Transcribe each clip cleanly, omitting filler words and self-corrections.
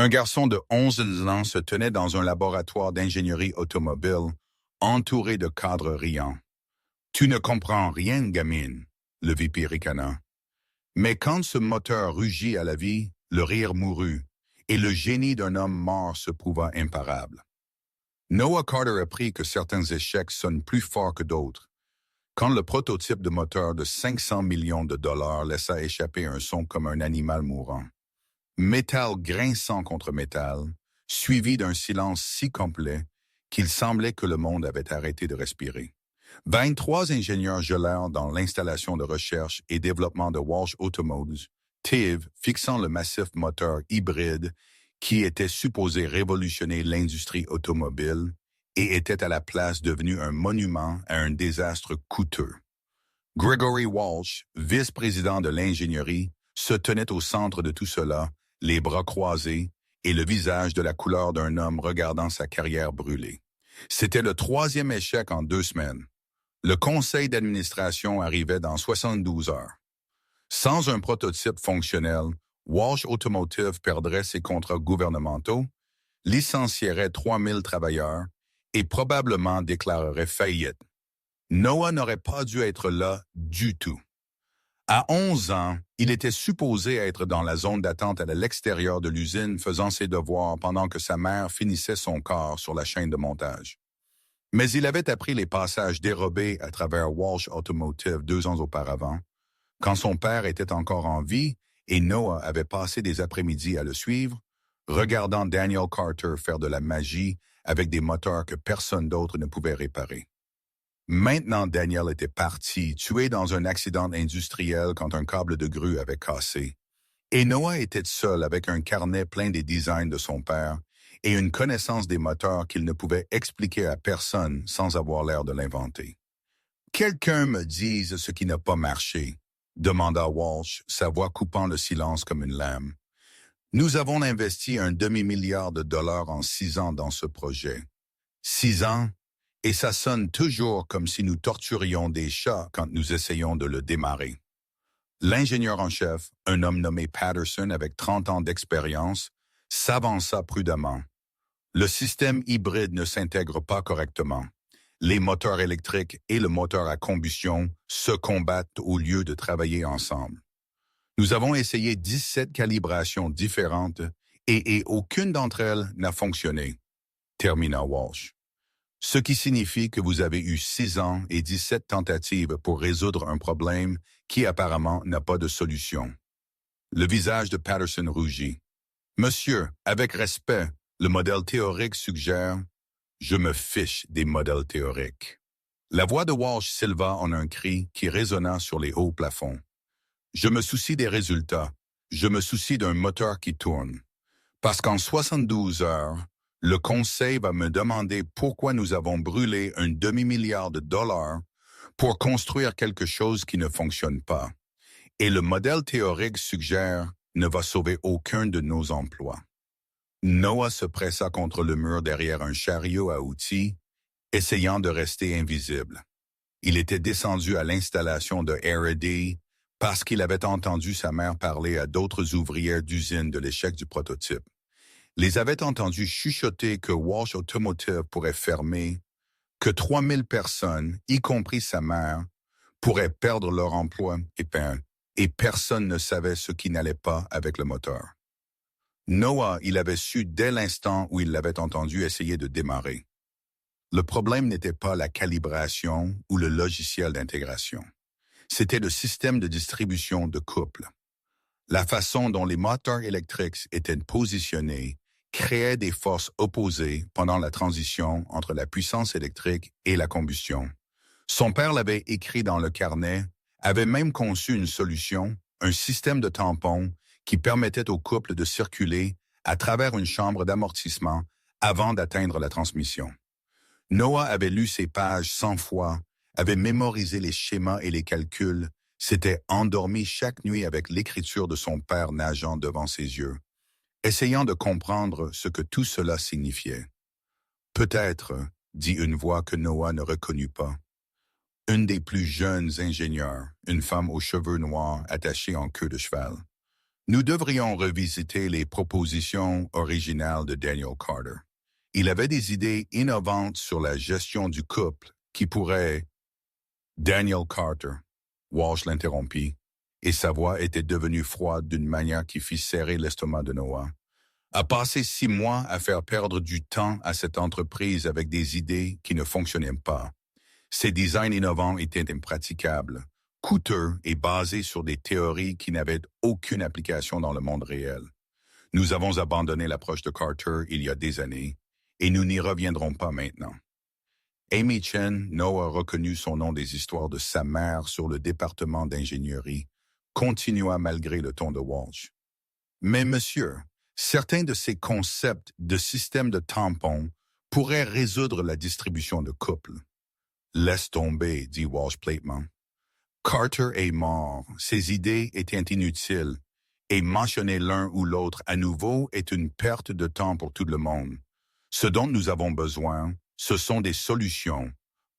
Un garçon de 11 ans se tenait dans un laboratoire d'ingénierie automobile, entouré de cadres riants. « Tu ne comprends rien, gamine, » le VP ricana. Mais quand ce moteur rugit à la vie, le rire mourut, et le génie d'un homme mort se prouva imparable. Noah Carter apprit que certains échecs sonnent plus fort que d'autres. Quand le prototype de moteur de 500 millions de dollars laissa échapper un son comme un animal mourant. Métal grinçant contre métal, suivi d'un silence si complet qu'il semblait que le monde avait arrêté de respirer. 23 ingénieurs gelèrent dans l'installation de recherche et développement de Walsh Automotive, TIV, fixant le massif moteur hybride qui était supposé révolutionner l'industrie automobile et était à la place devenu un monument à un désastre coûteux. Gregory Walsh, vice-président de l'ingénierie, se tenait au centre de tout cela, les bras croisés et le visage de la couleur d'un homme regardant sa carrière brûler. C'était le 3e échec en 2 semaines. Le conseil d'administration arrivait dans 72 heures. Sans un prototype fonctionnel, Walsh Automotive perdrait ses contrats gouvernementaux, licencierait 3000 travailleurs et probablement déclarerait faillite. Noah n'aurait pas dû être là du tout. À 11 ans, il était supposé être dans la zone d'attente à l'extérieur de l'usine faisant ses devoirs pendant que sa mère finissait son corps sur la chaîne de montage. Mais il avait appris les passages dérobés à travers Walsh Automotive 2 ans auparavant, quand son père était encore en vie et Noah avait passé des après-midi à le suivre, regardant Daniel Carter faire de la magie avec des moteurs que personne d'autre ne pouvait réparer. Maintenant, Daniel était parti, tué dans un accident industriel quand un câble de grue avait cassé. Et Noah était seul avec un carnet plein des designs de son père et une connaissance des moteurs qu'il ne pouvait expliquer à personne sans avoir l'air de l'inventer. « Quelqu'un me dise ce qui n'a pas marché », demanda Walsh, sa voix coupant le silence comme une lame. « Nous avons investi un demi-milliard de dollars en 6 ans dans ce projet. 6 ans, et ça sonne toujours comme si nous torturions des chats quand nous essayons de le démarrer. » L'ingénieur en chef, un homme nommé Patterson avec 30 ans d'expérience, s'avança prudemment. Le système hybride ne s'intègre pas correctement. Les moteurs électriques et le moteur à combustion se combattent au lieu de travailler ensemble. Nous avons essayé 17 calibrations différentes et aucune d'entre elles n'a fonctionné, termina Walsh. Ce qui signifie que vous avez eu 6 ans et 17 tentatives pour résoudre un problème qui apparemment n'a pas de solution. Le visage de Patterson rougit. « Monsieur, avec respect, le modèle théorique suggère « Je me fiche des modèles théoriques. » La voix de Walsh s'éleva en un cri qui résonna sur les hauts plafonds. « Je me soucie des résultats. Je me soucie d'un moteur qui tourne. Parce qu'en 72 heures, le conseil va me demander pourquoi nous avons brûlé un demi-milliard de dollars pour construire quelque chose qui ne fonctionne pas. Et le modèle théorique suggère ne va sauver aucun de nos emplois. » Noah se pressa contre le mur derrière un chariot à outils, essayant de rester invisible. Il était descendu à l'installation de R&D parce qu'il avait entendu sa mère parler à d'autres ouvrières d'usine de l'échec du prototype. Les avait entendus chuchoter que Walsh Automotive pourrait fermer, que 3000 personnes, y compris sa mère, pourraient perdre leur emploi et personne ne savait ce qui n'allait pas avec le moteur. Noah, il avait su dès l'instant où il l'avait entendu essayer de démarrer. Le problème n'était pas la calibration ou le logiciel d'intégration. C'était le système de distribution de couple. La façon dont les moteurs électriques étaient positionnés créait des forces opposées pendant la transition entre la puissance électrique et la combustion. Son père l'avait écrit dans le carnet, avait même conçu une solution, un système de tampons qui permettait au couple de circuler à travers une chambre d'amortissement avant d'atteindre la transmission. Noah avait lu ces pages 100 fois, avait mémorisé les schémas et les calculs, s'était endormi chaque nuit avec l'écriture de son père nageant devant ses yeux, essayant de comprendre ce que tout cela signifiait. « Peut-être », dit une voix que Noah ne reconnut pas. Une des plus jeunes ingénieurs, une femme aux cheveux noirs attachés en queue de cheval. Nous devrions revisiter les propositions originales de Daniel Carter. Il avait des idées innovantes sur la gestion du couple qui pourraient... Daniel Carter, Walsh l'interrompit, et sa voix était devenue froide d'une manière qui fit serrer l'estomac de Noah, a passé 6 mois à faire perdre du temps à cette entreprise avec des idées qui ne fonctionnaient pas. Ces designs innovants étaient impraticables, coûteux et basés sur des théories qui n'avaient aucune application dans le monde réel. Nous avons abandonné l'approche de Carter il y a des années, et nous n'y reviendrons pas maintenant. Amy Chen, Noah reconnu son nom des histoires de sa mère sur le département d'ingénierie, continua malgré le ton de Walsh. Mais monsieur, certains de ces concepts de système de tampons pourraient résoudre la distribution de couple. Laisse tomber, dit Walsh platement. Carter est mort, ses idées étaient inutiles, et mentionner l'un ou l'autre à nouveau est une perte de temps pour tout le monde. Ce dont nous avons besoin, ce sont des solutions,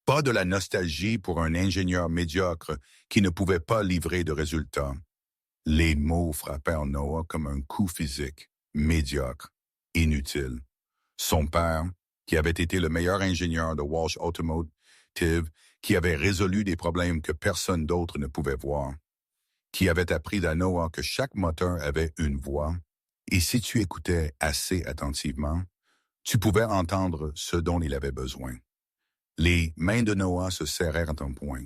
pas de la nostalgie pour un ingénieur médiocre qui ne pouvait pas livrer de résultats. Les mots frappèrent Noah comme un coup physique, médiocre, inutile. Son père, qui avait été le meilleur ingénieur de Walsh Automotive, qui avait résolu des problèmes que personne d'autre ne pouvait voir, qui avait appris à Noah que chaque moteur avait une voix, et si tu écoutais assez attentivement, tu pouvais entendre ce dont il avait besoin. Les mains de Noah se serrèrent en poing.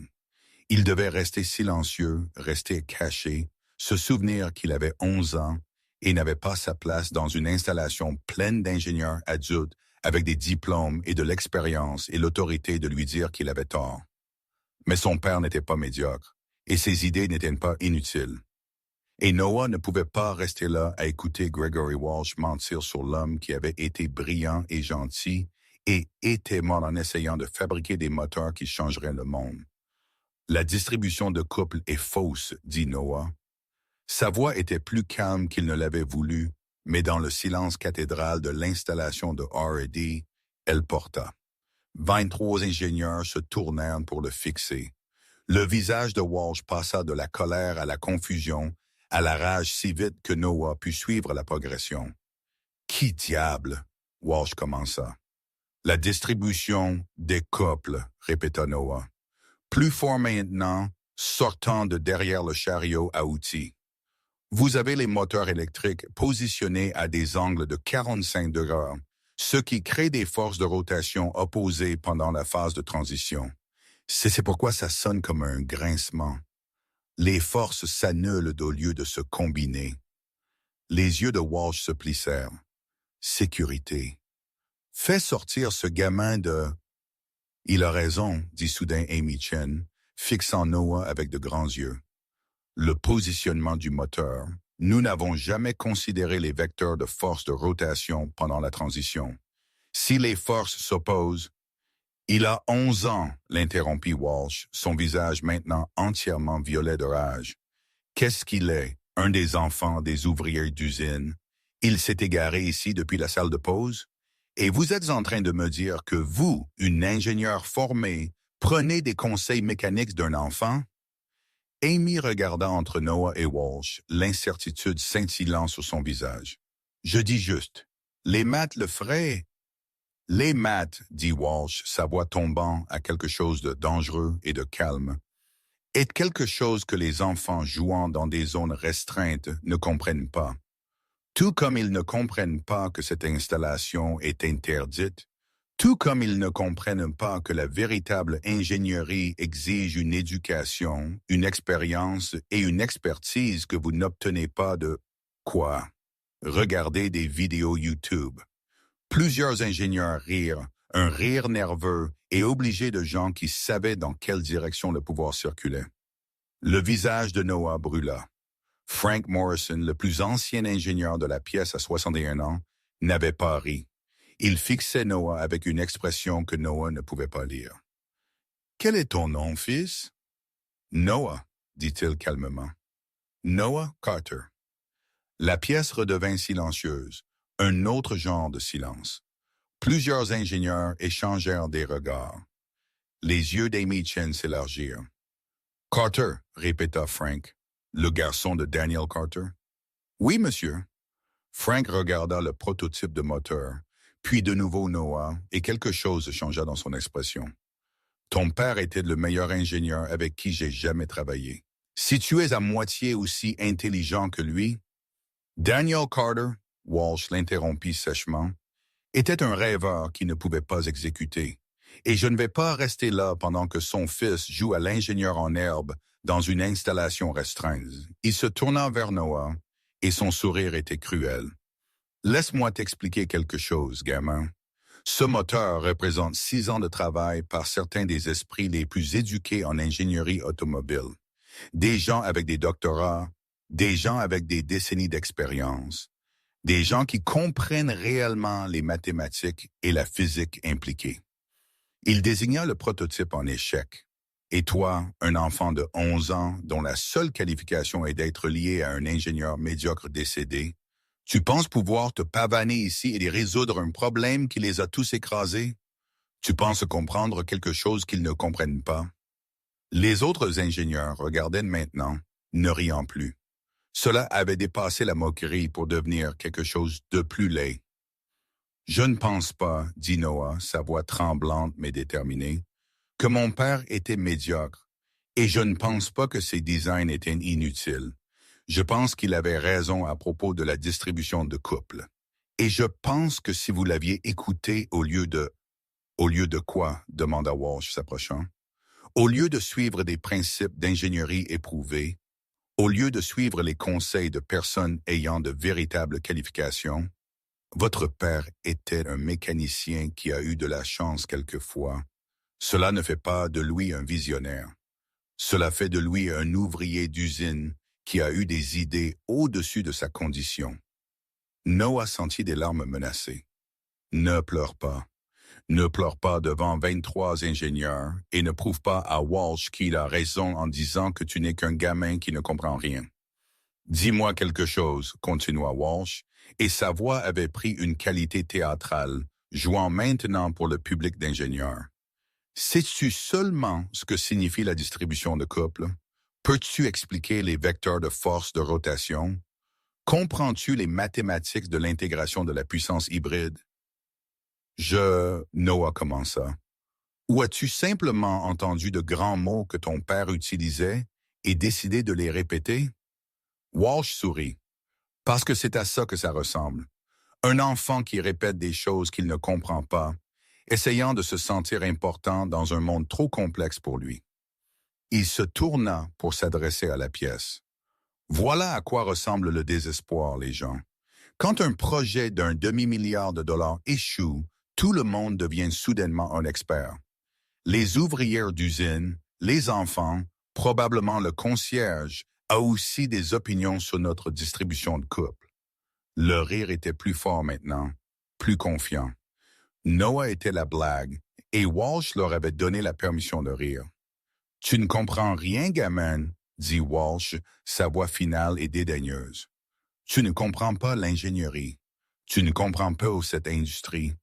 Il devait rester silencieux, rester caché, se souvenir qu'il avait 11 ans et n'avait pas sa place dans une installation pleine d'ingénieurs adultes avec des diplômes et de l'expérience et l'autorité de lui dire qu'il avait tort. Mais son père n'était pas médiocre, et ses idées n'étaient pas inutiles. Et Noah ne pouvait pas rester là à écouter Gregory Walsh mentir sur l'homme qui avait été brillant et gentil et était mort en essayant de fabriquer des moteurs qui changeraient le monde. La distribution de couple est fausse, dit Noah. Sa voix était plus calme qu'il ne l'avait voulu, mais dans le silence cathédral de l'installation de R&D, elle porta. 23 ingénieurs se tournèrent pour le fixer. Le visage de Walsh passa de la colère à la confusion, à la rage si vite que Noah put suivre la progression. « Qui diable ?» Walsh commença. « La distribution des couples » répéta Noah. « Plus fort maintenant, sortant de derrière le chariot à outils. Vous avez les moteurs électriques positionnés à des angles de 45 degrés, ce qui crée des forces de rotation opposées pendant la phase de transition. C'est pourquoi ça sonne comme un grincement. Les forces s'annulent au lieu de se combiner. Les yeux de Walsh se plissèrent. Sécurité. Fais sortir ce gamin de... Il a raison, dit soudain Amy Chen, fixant Noah avec de grands yeux. Le positionnement du moteur. Nous n'avons jamais considéré les vecteurs de force de rotation pendant la transition. Si les forces s'opposent... Il a 11 ans, l'interrompit Walsh, son visage maintenant entièrement violet de rage. Qu'est-ce qu'il est, un des enfants des ouvriers d'usine? Il s'est égaré ici depuis la salle de pause? Et vous êtes en train de me dire que vous, une ingénieure formée, prenez des conseils mécaniques d'un enfant? Amy regarda entre Noah et Walsh, l'incertitude scintillant sur son visage. Je dis juste, les maths le feraient. Les maths, dit Walsh, sa voix tombant à quelque chose de dangereux et de calme, est quelque chose que les enfants jouant dans des zones restreintes ne comprennent pas. Tout comme ils ne comprennent pas que cette installation est interdite, tout comme ils ne comprennent pas que la véritable ingénierie exige une éducation, une expérience et une expertise que vous n'obtenez pas de... Quoi? Regardez des vidéos YouTube. Plusieurs ingénieurs rirent, un rire nerveux et obligé de gens qui savaient dans quelle direction le pouvoir circulait. Le visage de Noah brûla. Frank Morrison, le plus ancien ingénieur de la pièce à 61 ans, n'avait pas ri. Il fixait Noah avec une expression que Noah ne pouvait pas lire. « Quel est ton nom, fils? »« Noah, » dit-il calmement. « Noah Carter. » La pièce redevint silencieuse. Un autre genre de silence. Plusieurs ingénieurs échangèrent des regards. Les yeux d'Amy Chen s'élargirent. « Carter » répéta Frank, le garçon de Daniel Carter. Oui, monsieur. Frank regarda le prototype de moteur, puis de nouveau Noah, et quelque chose changea dans son expression. Ton père était le meilleur ingénieur avec qui j'ai jamais travaillé. Si tu es à moitié aussi intelligent que lui, Daniel Carter, Walsh l'interrompit sèchement, était un rêveur qui ne pouvait pas exécuter. Et je ne vais pas rester là pendant que son fils joue à l'ingénieur en herbe dans une installation restreinte. Il se tourna vers Noah et son sourire était cruel. Laisse-moi t'expliquer quelque chose, gamin. Ce moteur représente 6 ans de travail par certains des esprits les plus éduqués en ingénierie automobile. Des gens avec des doctorats, des gens avec des décennies d'expérience, des gens qui comprennent réellement les mathématiques et la physique impliquées. Il désigna le prototype en échec. Et toi, un enfant de 11 ans dont la seule qualification est d'être lié à un ingénieur médiocre décédé, tu penses pouvoir te pavaner ici et résoudre un problème qui les a tous écrasés? Tu penses comprendre quelque chose qu'ils ne comprennent pas? Les autres ingénieurs regardaient maintenant, ne riant plus. Cela avait dépassé la moquerie pour devenir quelque chose de plus laid. Je ne pense pas, dit Noah, sa voix tremblante mais déterminée, que mon père était médiocre, et je ne pense pas que ses designs étaient inutiles. Je pense qu'il avait raison à propos de la distribution de couple. Et je pense que si vous l'aviez écouté au lieu de... Au lieu de quoi? Demanda Walsh s'approchant. Au lieu de suivre des principes d'ingénierie éprouvés, au lieu de suivre les conseils de personnes ayant de véritables qualifications, votre père était un mécanicien qui a eu de la chance quelquefois. Cela ne fait pas de lui un visionnaire. Cela fait de lui un ouvrier d'usine qui a eu des idées au-dessus de sa condition. Noah sentit des larmes menacées. Ne pleure pas. Ne pleure pas devant 23 ingénieurs et ne prouve pas à Walsh qu'il a raison en disant que tu n'es qu'un gamin qui ne comprend rien. Dis-moi quelque chose, continua Walsh, et sa voix avait pris une qualité théâtrale, jouant maintenant pour le public d'ingénieurs. Sais-tu seulement ce que signifie la distribution de couple? Peux-tu expliquer les vecteurs de force de rotation? Comprends-tu les mathématiques de l'intégration de la puissance hybride? Noah commença. Ou as-tu simplement entendu de grands mots que ton père utilisait et décidé de les répéter? Walsh sourit. Parce que c'est à ça que ça ressemble. Un enfant qui répète des choses qu'il ne comprend pas, essayant de se sentir important dans un monde trop complexe pour lui. Il se tourna pour s'adresser à la pièce. Voilà à quoi ressemble le désespoir, les gens. Quand un projet d'un demi-milliard de dollars échoue, tout le monde devient soudainement un expert. Les ouvrières d'usine, les enfants, probablement le concierge, a aussi des opinions sur notre distribution de couple. Le rire était plus fort maintenant, plus confiant. Noah était la blague, et Walsh leur avait donné la permission de rire. « Tu ne comprends rien, gamin, » dit Walsh, sa voix finale et dédaigneuse. « Tu ne comprends pas l'ingénierie. Tu ne comprends pas cette industrie.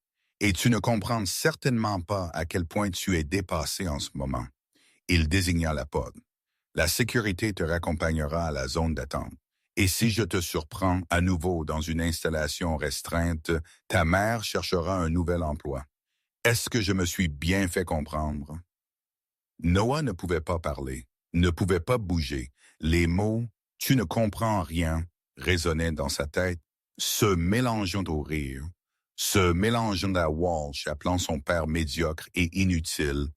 Et tu ne comprends certainement pas à quel point tu es dépassé en ce moment. » Il désigna la porte. « La sécurité te raccompagnera à la zone d'attente. Et si je te surprends à nouveau dans une installation restreinte, ta mère cherchera un nouvel emploi. Est-ce que je me suis bien fait comprendre? » Noah ne pouvait pas parler, ne pouvait pas bouger. Les mots « tu ne comprends rien » résonnaient dans sa tête, se mélangeant au rire, se mélangeant à Walsh appelant son père médiocre et inutile,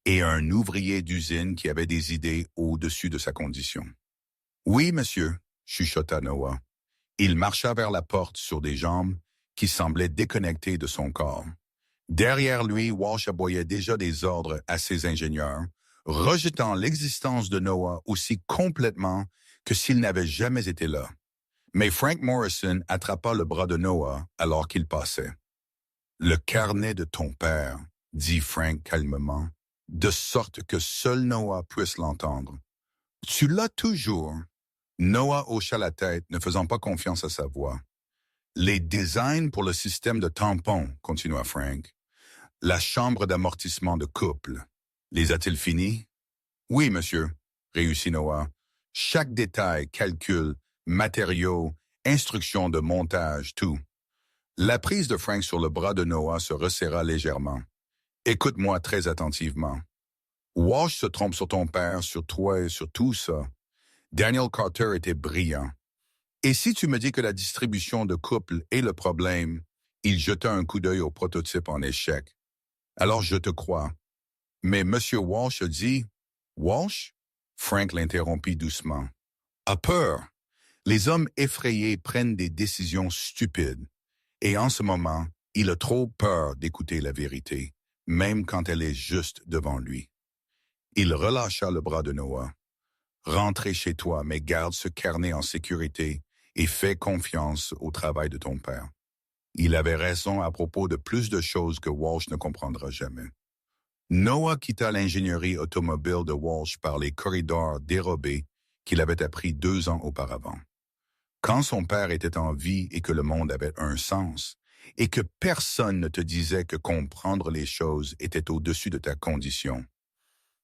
et un ouvrier d'usine qui avait des idées au-dessus de sa condition. « Oui, monsieur », chuchota Noah. Il marcha vers la porte sur des jambes qui semblaient déconnectées de son corps. Derrière lui, Walsh aboyait déjà des ordres à ses ingénieurs, rejetant l'existence de Noah aussi complètement que s'il n'avait jamais été là. Mais Frank Morrison attrapa le bras de Noah alors qu'il passait. « Le carnet de ton père, » dit Frank calmement, de sorte que seul Noah puisse l'entendre. « Tu l'as toujours. » Noah hocha la tête, ne faisant pas confiance à sa voix. « Les designs pour le système de tampons, » continua Frank. « La chambre d'amortissement de couple. Les a-t-il finis? »« Oui, monsieur, » réussit Noah. « Chaque détail, calcul, matériaux, instructions de montage, tout. La prise de Frank sur le bras de Noah se resserra légèrement. Écoute-moi très attentivement. Walsh se trompe sur ton père, sur toi et sur tout ça. Daniel Carter était brillant. Et si tu me dis que la distribution de couple est le problème, il jeta un coup d'œil au prototype en échec. Alors je te crois. Mais Monsieur Walsh dit, Walsh? Frank l'interrompit doucement. A peur. Les hommes effrayés prennent des décisions stupides. Et en ce moment, il a trop peur d'écouter la vérité, même quand elle est juste devant lui. Il relâcha le bras de Noah. Rentre chez toi, mais garde ce carnet en sécurité et fais confiance au travail de ton père. Il avait raison à propos de plus de choses que Walsh ne comprendra jamais. Noah quitta l'ingénierie automobile de Walsh par les corridors dérobés qu'il avait appris 2 ans auparavant. Quand son père était en vie et que le monde avait un sens, et que personne ne te disait que comprendre les choses était au-dessus de ta condition.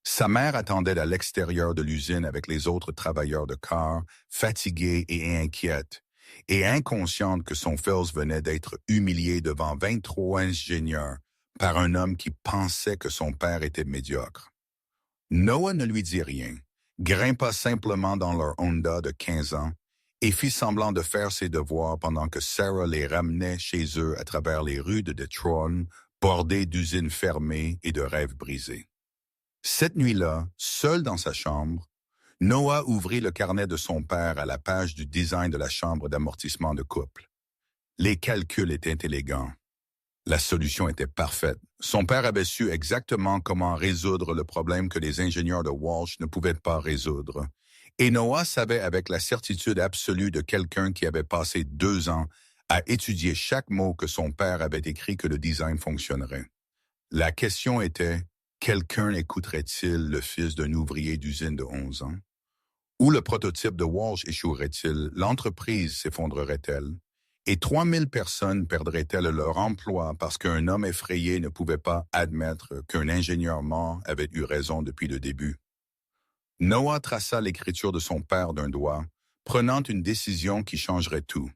Sa mère attendait à l'extérieur de l'usine avec les autres travailleurs de car, fatigués et inquiètes, et inconsciente que son fils venait d'être humilié devant 23 ingénieurs par un homme qui pensait que son père était médiocre. Noah ne lui dit rien, grimpa simplement dans leur Honda de 15 ans et fit semblant de faire ses devoirs pendant que Sarah les ramenait chez eux à travers les rues de Detroit, bordées d'usines fermées et de rêves brisés. Cette nuit-là, seul dans sa chambre, Noah ouvrit le carnet de son père à la page du design de la chambre d'amortissement de couple. Les calculs étaient élégants. La solution était parfaite. Son père avait su exactement comment résoudre le problème que les ingénieurs de Walsh ne pouvaient pas résoudre. Et Noah savait avec la certitude absolue de quelqu'un qui avait passé 2 ans à étudier chaque mot que son père avait écrit que le design fonctionnerait. La question était, quelqu'un écouterait-il le fils d'un ouvrier d'usine de 11 ans? Ou le prototype de Walsh échouerait-il, l'entreprise s'effondrerait-elle? Et 3000 personnes perdraient-elles leur emploi parce qu'un homme effrayé ne pouvait pas admettre qu'un ingénieur mort avait eu raison depuis le début? Noah traça l'écriture de son père d'un doigt, prenant une décision qui changerait tout.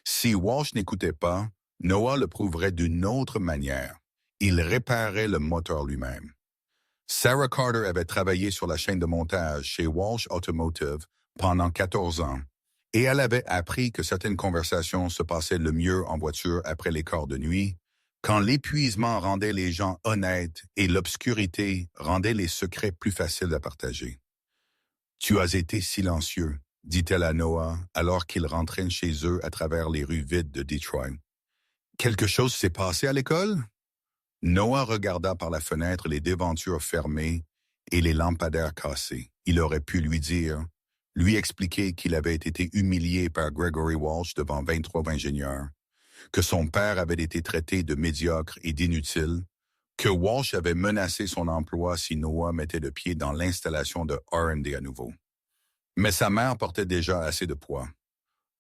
Si Walsh n'écoutait pas, Noah le prouverait d'une autre manière. Il réparerait le moteur lui-même. Sarah Carter avait travaillé sur la chaîne de montage chez Walsh Automotive pendant 14 ans, et elle avait appris que certaines conversations se passaient le mieux en voiture après les quarts de nuit, quand l'épuisement rendait les gens honnêtes et l'obscurité rendait les secrets plus faciles à partager. « Tu as été silencieux », dit-elle à Noah alors qu'ils rentraient chez eux à travers les rues vides de Detroit. « Quelque chose s'est passé à l'école ?» Noah regarda par la fenêtre les devantures fermées et les lampadaires cassés. Il aurait pu lui dire, lui expliquer qu'il avait été humilié par Gregory Walsh devant 23 ingénieurs, que son père avait été traité de médiocre et d'inutile, que Walsh avait menacé son emploi si Noah mettait le pied dans l'installation de R&D à nouveau. Mais sa mère portait déjà assez de poids.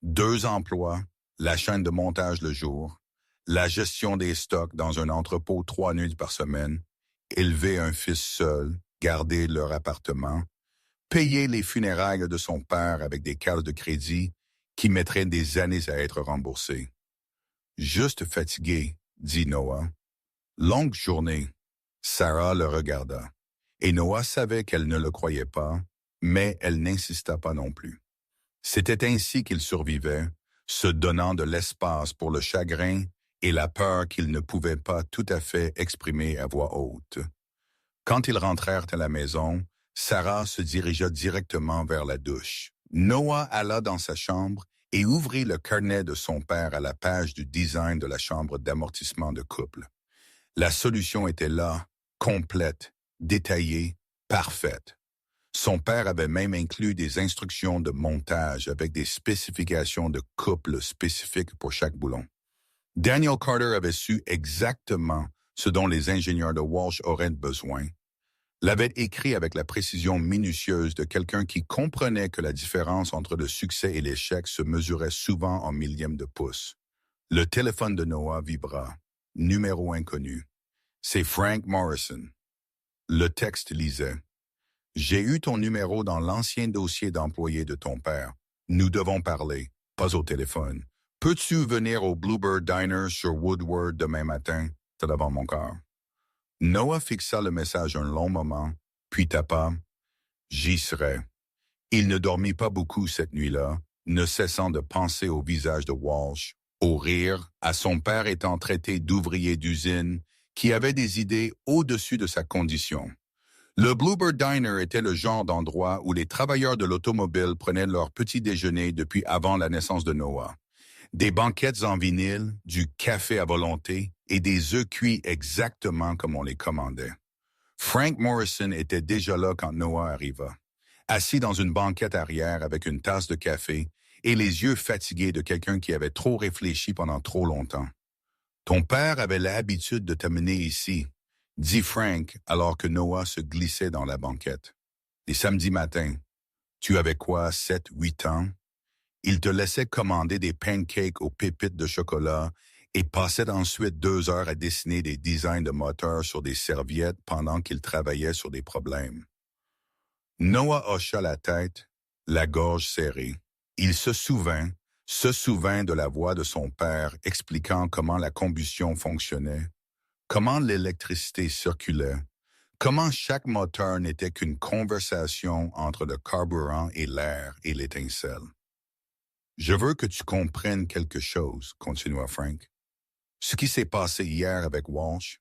2 emplois, la chaîne de montage le jour, la gestion des stocks dans un entrepôt 3 nuits par semaine, élever un fils seul, garder leur appartement, payer les funérailles de son père avec des cartes de crédit qui mettraient des années à être remboursées. Juste fatigué, dit Noah. Longue journée. Sarah le regarda. Et Noah savait qu'elle ne le croyait pas, mais elle n'insista pas non plus. C'était ainsi qu'il survivait, se donnant de l'espace pour le chagrin et la peur qu'il ne pouvait pas tout à fait exprimer à voix haute. Quand ils rentrèrent à la maison, Sarah se dirigea directement vers la douche. Noah alla dans sa chambre et ouvrit le carnet de son père à la page du design de la chambre d'amortissement de couple. La solution était là, complète, détaillée, parfaite. Son père avait même inclus des instructions de montage avec des spécifications de couple spécifiques pour chaque boulon. Daniel Carter avait su exactement ce dont les ingénieurs de Walsh auraient besoin, l'avait écrit avec la précision minutieuse de quelqu'un qui comprenait que la différence entre le succès et l'échec se mesurait souvent en millièmes de pouce. Le téléphone de Noah vibra. Numéro inconnu. C'est Frank Morrison. Le texte lisait. « J'ai eu ton numéro dans l'ancien dossier d'employé de ton père. Nous devons parler. pas au téléphone. Peux-tu venir au Bluebird Diner sur Woodward demain matin? C'est devant mon corps. Noah fixa le message un long moment, puis tapa. J'y serai. Il ne dormit pas beaucoup cette nuit-là, ne cessant de penser au visage de Walsh, au rire, à son père étant traité d'ouvrier d'usine, qui avait des idées au-dessus de sa condition. Le Bluebird Diner était le genre d'endroit où les travailleurs de l'automobile prenaient leur petit déjeuner depuis avant la naissance de Noah. Des banquettes en vinyle, du café à volonté et des œufs cuits exactement comme on les commandait. Frank Morrison était déjà là quand Noah arriva, assis dans une banquette arrière avec une tasse de café et les yeux fatigués de quelqu'un qui avait trop réfléchi pendant trop longtemps. « Ton père avait l'habitude de t'amener ici », dit Frank alors que Noah se glissait dans la banquette. « Les samedis matins. Tu avais quoi, 7, 8 ans? Il te laissait commander des pancakes aux pépites de chocolat et passait ensuite 2 heures à dessiner des designs de moteurs sur des serviettes pendant qu'il travaillait sur des problèmes. » Noah hocha la tête, la gorge serrée. Il se souvint de la voix de son père expliquant comment la combustion fonctionnait, comment l'électricité circulait, comment chaque moteur n'était qu'une conversation entre le carburant et l'air et l'étincelle. « Je veux que tu comprennes quelque chose, » continua Frank. « Ce qui s'est passé hier avec Walsh,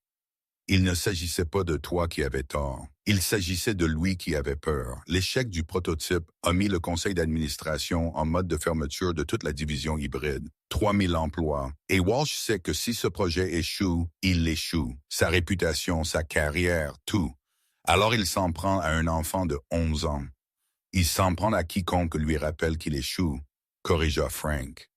il ne s'agissait pas de toi qui avais tort. Il s'agissait de lui qui avait peur. L'échec du prototype a mis le conseil d'administration en mode de fermeture de toute la division hybride. 3000 emplois. Et Walsh sait que si ce projet échoue, il échoue. Sa réputation, sa carrière, tout. Alors il s'en prend à un enfant de 11 ans. Il s'en prend à quiconque lui rappelle qu'il échoue, corrigea Frank.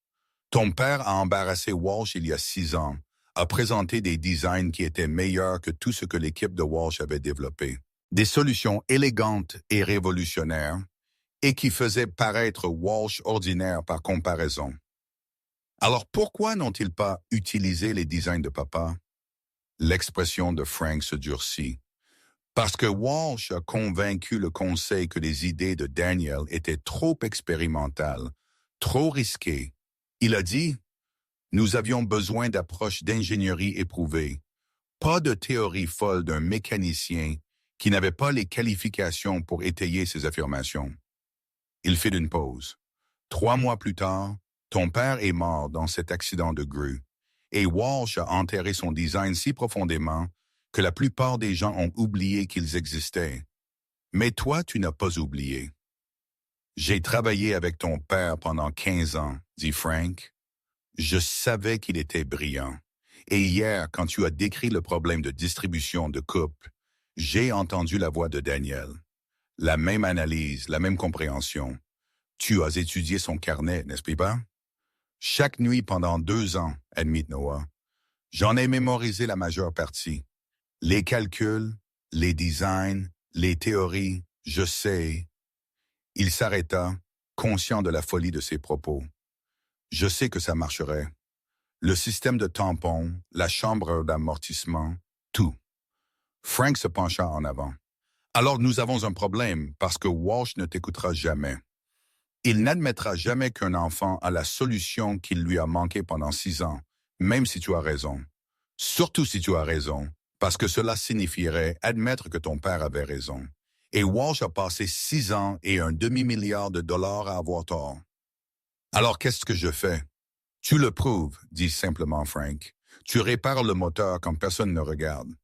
Ton père a embarrassé Walsh il y a 6 ans, a présenté des designs qui étaient meilleurs que tout ce que l'équipe de Walsh avait développé. Des solutions élégantes et révolutionnaires, et qui faisaient paraître Walsh ordinaire par comparaison. Alors pourquoi n'ont-ils pas utilisé les designs de papa? L'expression de Frank se durcit. Parce que Walsh a convaincu le conseil que les idées de Daniel étaient trop expérimentales, trop risquées. Il a dit, nous avions besoin d'approches d'ingénierie éprouvées, pas de théorie folle d'un mécanicien qui n'avait pas les qualifications pour étayer ses affirmations. Il fit une pause. 3 mois plus tard, ton père est mort dans cet accident de grue, et Walsh a enterré son design si profondément que la plupart des gens ont oublié qu'ils existaient. Mais toi, tu n'as pas oublié. J'ai travaillé avec ton père pendant 15 ans, dit Frank. Je savais qu'il était brillant. Et hier, quand tu as décrit le problème de distribution de couple, j'ai entendu la voix de Daniel. La même analyse, la même compréhension. Tu as étudié son carnet, n'est-ce pas? Chaque nuit pendant 2 ans, admit Noah. J'en ai mémorisé la majeure partie. Les calculs, les designs, les théories, je sais. Il s'arrêta, conscient de la folie de ses propos. Je sais que ça marcherait. Le système de tampons, la chambre d'amortissement, tout. Frank se pencha en avant. Alors nous avons un problème parce que Walsh ne t'écoutera jamais. Il n'admettra jamais qu'un enfant a la solution qu'il lui a manqué pendant 6 ans, même si tu as raison. Surtout si tu as raison, parce que cela signifierait admettre que ton père avait raison. Et Walsh a passé 6 ans et un demi-milliard de dollars à avoir tort. Alors qu'est-ce que je fais? Tu le prouves, dit simplement Frank. Tu répares le moteur quand personne ne regarde.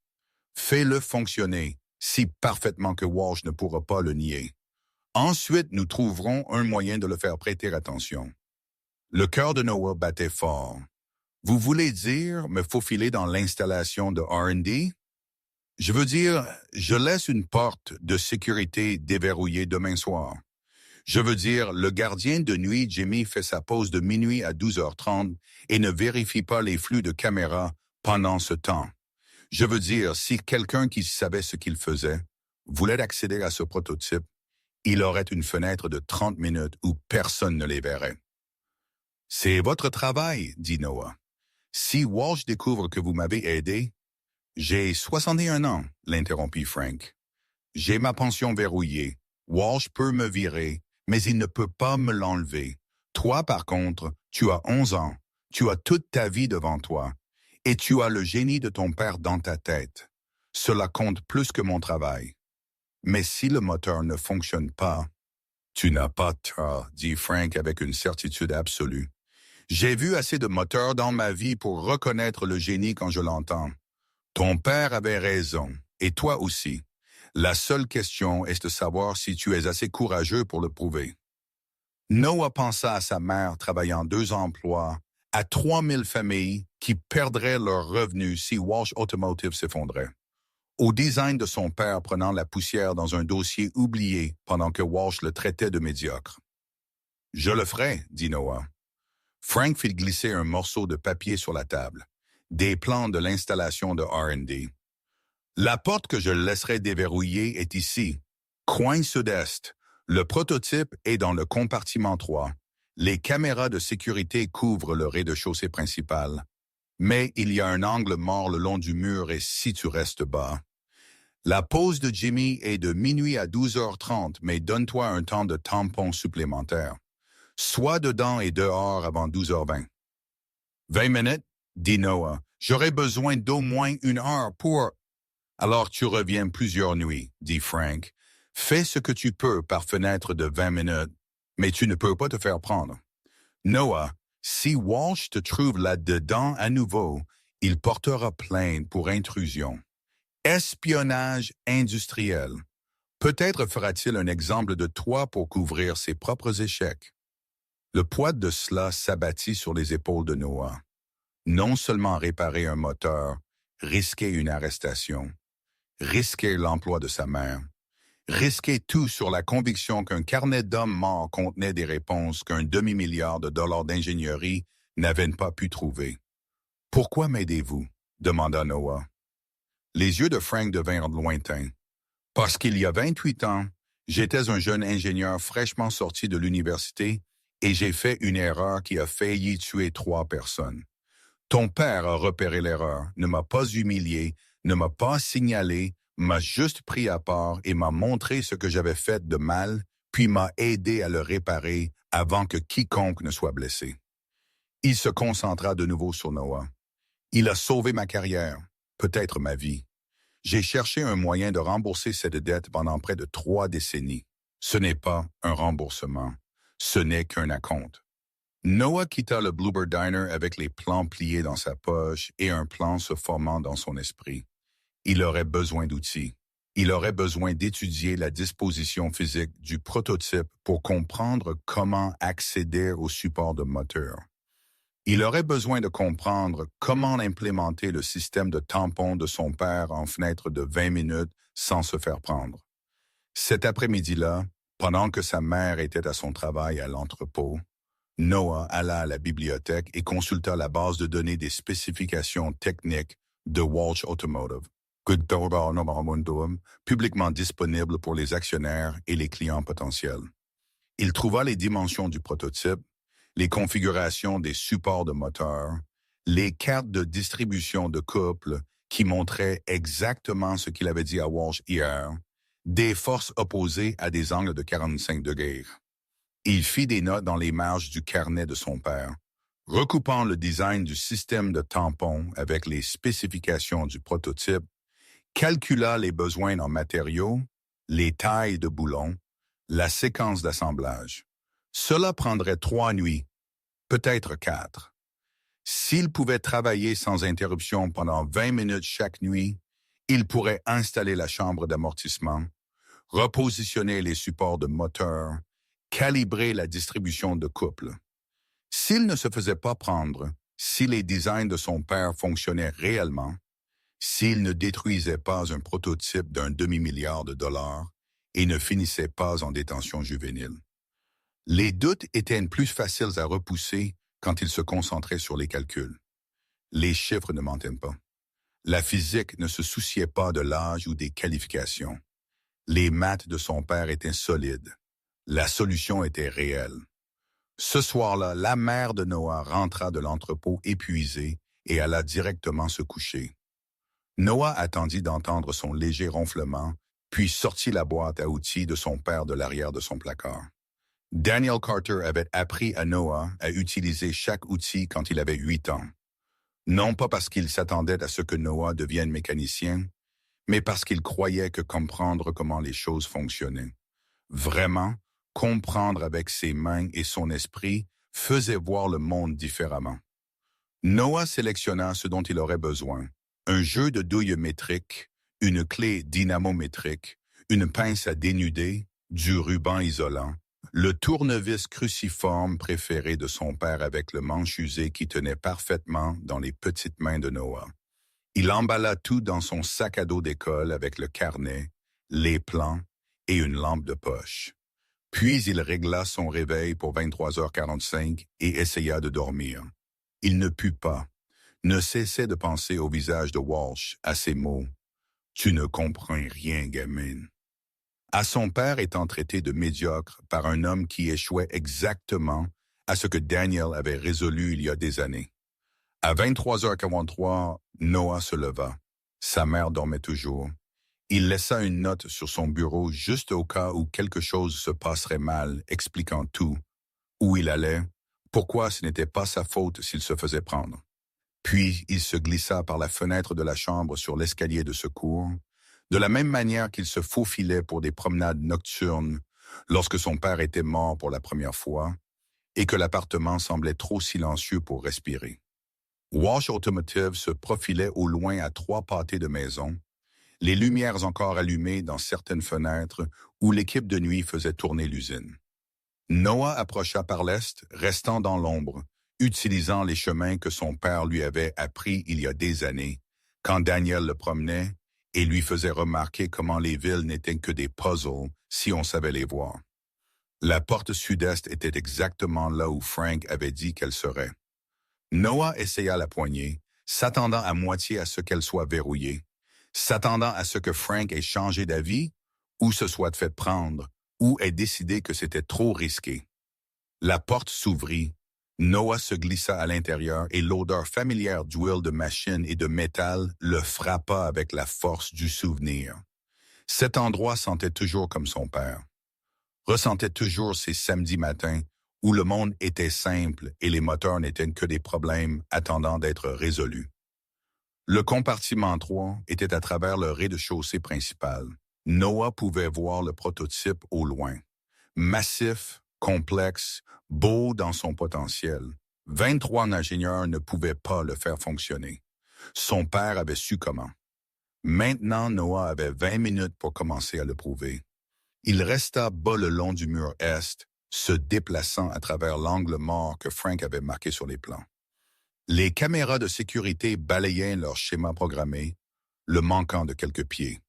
Fais-le fonctionner, si parfaitement que Walsh ne pourra pas le nier. Ensuite, nous trouverons un moyen de le faire prêter attention. Le cœur de Noah battait fort. Vous voulez dire me faufiler dans l'installation de R&D? Je veux dire, je laisse une porte de sécurité déverrouillée demain soir. Je veux dire, le gardien de nuit, Jimmy, fait sa pause de minuit à 12h30 et ne vérifie pas les flux de caméra pendant ce temps. Je veux dire, si quelqu'un qui savait ce qu'il faisait voulait accéder à ce prototype, il aurait une fenêtre de 30 minutes où personne ne les verrait. « C'est votre travail, » dit Noah. « Si Walsh découvre que vous m'avez aidé, j'ai 61 ans, l'interrompit Frank. J'ai ma pension verrouillée. Walsh peut me virer, mais il ne peut pas me l'enlever. Toi, par contre, tu as 11 ans, tu as toute ta vie devant toi, et tu as le génie de ton père dans ta tête. Cela compte plus que mon travail. Mais si le moteur ne fonctionne pas, tu n'as pas tort, dit Frank avec une certitude absolue. J'ai vu assez de moteurs dans ma vie pour reconnaître le génie quand je l'entends. Ton père avait raison, et toi aussi. La seule question est de savoir si tu es assez courageux pour le prouver. Noah pensa à sa mère travaillant 2 emplois, à 3000 familles qui perdraient leurs revenus si Walsh Automotive s'effondrait, au design de son père prenant la poussière dans un dossier oublié pendant que Walsh le traitait de médiocre. « Je le ferai, » dit Noah. Frank fit glisser un morceau de papier sur la table, des plans de l'installation de R&D. « La porte que je laisserai déverrouiller est ici, coin sud-est. Le prototype est dans le compartiment 3. Les caméras de sécurité couvrent le rez-de-chaussée principal. Mais il y a un angle mort le long du mur et si tu restes bas. La pause de Jimmy est de minuit à 12h30, mais donne-toi un temps de tampon supplémentaire. Sois dedans et dehors avant 12h20. 20 minutes, dit Noah. J'aurai besoin d'au moins 1 heure pour... Alors tu reviens plusieurs nuits, dit Frank. Fais ce que tu peux par fenêtre de 20 minutes, mais tu ne peux pas te faire prendre. Noah, si Walsh te trouve là-dedans à nouveau, il portera plainte pour intrusion. Espionnage industriel. Peut-être fera-t-il un exemple de toi pour couvrir ses propres échecs. Le poids de cela s'abattit sur les épaules de Noah. Non seulement réparer un moteur, risquer une arrestation, risquer l'emploi de sa mère, risquer tout sur la conviction qu'un carnet d'hommes morts contenait des réponses qu'un demi-milliard de dollars d'ingénierie n'avait pas pu trouver. « Pourquoi m'aidez-vous » demanda Noah. Les yeux de Frank devinrent lointains. « Parce qu'il y a 28 ans, j'étais un jeune ingénieur fraîchement sorti de l'université et j'ai fait une erreur qui a failli tuer 3 personnes. Ton père a repéré l'erreur, ne m'a pas humilié, ne m'a pas signalé, m'a juste pris à part et m'a montré ce que j'avais fait de mal, puis m'a aidé à le réparer avant que quiconque ne soit blessé. » Il se concentra de nouveau sur Noah. « Il a sauvé ma carrière, peut-être ma vie. J'ai cherché un moyen de rembourser cette dette pendant près de 3 décennies. Ce n'est pas un remboursement, ce n'est qu'un acompte. » Noah quitta le Bluebird Diner avec les plans pliés dans sa poche et un plan se formant dans son esprit. Il aurait besoin d'outils. Il aurait besoin d'étudier la disposition physique du prototype pour comprendre comment accéder au support de moteur. Il aurait besoin de comprendre comment implémenter le système de tampon de son père en fenêtre de 20 minutes sans se faire prendre. Cet après-midi-là, pendant que sa mère était à son travail à l'entrepôt, Noah alla à la bibliothèque et consulta la base de données des spécifications techniques de Walsh Automotive, publiquement disponible pour les actionnaires et les clients potentiels. Il trouva les dimensions du prototype, les configurations des supports de moteur, les cartes de distribution de couple qui montraient exactement ce qu'il avait dit à Walsh hier, des forces opposées à des angles de 45 degrés. Il fit des notes dans les marges du carnet de son père, recoupant le design du système de tampon avec les spécifications du prototype, calcula les besoins en matériaux, les tailles de boulons, la séquence d'assemblage. Cela prendrait 3 nuits, peut-être 4. S'il pouvait travailler sans interruption pendant 20 minutes chaque nuit, il pourrait installer la chambre d'amortissement, repositionner les supports de moteur, calibrer la distribution de couple. S'il ne se faisait pas prendre, si les designs de son père fonctionnaient réellement, s'il ne détruisait pas un prototype d'un demi-milliard de dollars et ne finissait pas en détention juvénile. Les doutes étaient plus faciles à repousser quand il se concentrait sur les calculs. Les chiffres ne mentaient pas. La physique ne se souciait pas de l'âge ou des qualifications. Les maths de son père étaient solides. La solution était réelle. Ce soir-là, la mère de Noah rentra de l'entrepôt épuisée et alla directement se coucher. Noah attendit d'entendre son léger ronflement, puis sortit la boîte à outils de son père de l'arrière de son placard. Daniel Carter avait appris à Noah à utiliser chaque outil quand il avait 8 ans. Non pas parce qu'il s'attendait à ce que Noah devienne mécanicien, mais parce qu'il croyait que comprendre comment les choses fonctionnaient, vraiment comprendre avec ses mains et son esprit, faisait voir le monde différemment. Noah sélectionna ce dont il aurait besoin: un jeu de douille métrique, une clé dynamométrique, une pince à dénuder, du ruban isolant, le tournevis cruciforme préféré de son père avec le manche usé qui tenait parfaitement dans les petites mains de Noah. Il emballa tout dans son sac à dos d'école avec le carnet, les plans et une lampe de poche. Puis il régla son réveil pour 23h45 et essaya de dormir. Il ne put pas, ne cessait de penser au visage de Walsh, à ces mots: « Tu ne comprends rien, gamine. » À son père étant traité de médiocre par un homme qui échouait exactement à ce que Daniel avait résolu il y a des années. À 23h43, Noah se leva. Sa mère dormait toujours. Il laissa une note sur son bureau juste au cas où quelque chose se passerait mal, expliquant tout: où il allait, pourquoi ce n'était pas sa faute s'il se faisait prendre. Puis il se glissa par la fenêtre de la chambre sur l'escalier de secours, de la même manière qu'il se faufilait pour des promenades nocturnes lorsque son père était mort pour la première fois et que l'appartement semblait trop silencieux pour respirer. Walsh Automotive se profilait au loin à 3 pâtés de maison, les lumières encore allumées dans certaines fenêtres où l'équipe de nuit faisait tourner l'usine. Noah approcha par l'est, restant dans l'ombre, utilisant les chemins que son père lui avait appris il y a des années, quand Daniel le promenait et lui faisait remarquer comment les villes n'étaient que des puzzles si on savait les voir. La porte sud-est était exactement là où Frank avait dit qu'elle serait. Noah essaya la poignée, s'attendant à moitié à ce qu'elle soit verrouillée, s'attendant à ce que Frank ait changé d'avis ou se soit fait prendre, ou ait décidé que c'était trop risqué. La porte s'ouvrit, Noah se glissa à l'intérieur et l'odeur familière d'huile de machine et de métal le frappa avec la force du souvenir. Cet endroit sentait toujours comme son père. Ressentait toujours ces samedis matins où le monde était simple et les moteurs n'étaient que des problèmes attendant d'être résolus. Le compartiment 3 était à travers le rez-de-chaussée principal. Noah pouvait voir le prototype au loin. Massif, complexe, beau dans son potentiel. 23 ingénieurs ne pouvaient pas le faire fonctionner. Son père avait su comment. Maintenant, Noah avait 20 minutes pour commencer à le prouver. Il resta bas le long du mur est, se déplaçant à travers l'angle mort que Frank avait marqué sur les plans. Les caméras de sécurité balayaient leur schéma programmé, le manquant de quelques pieds.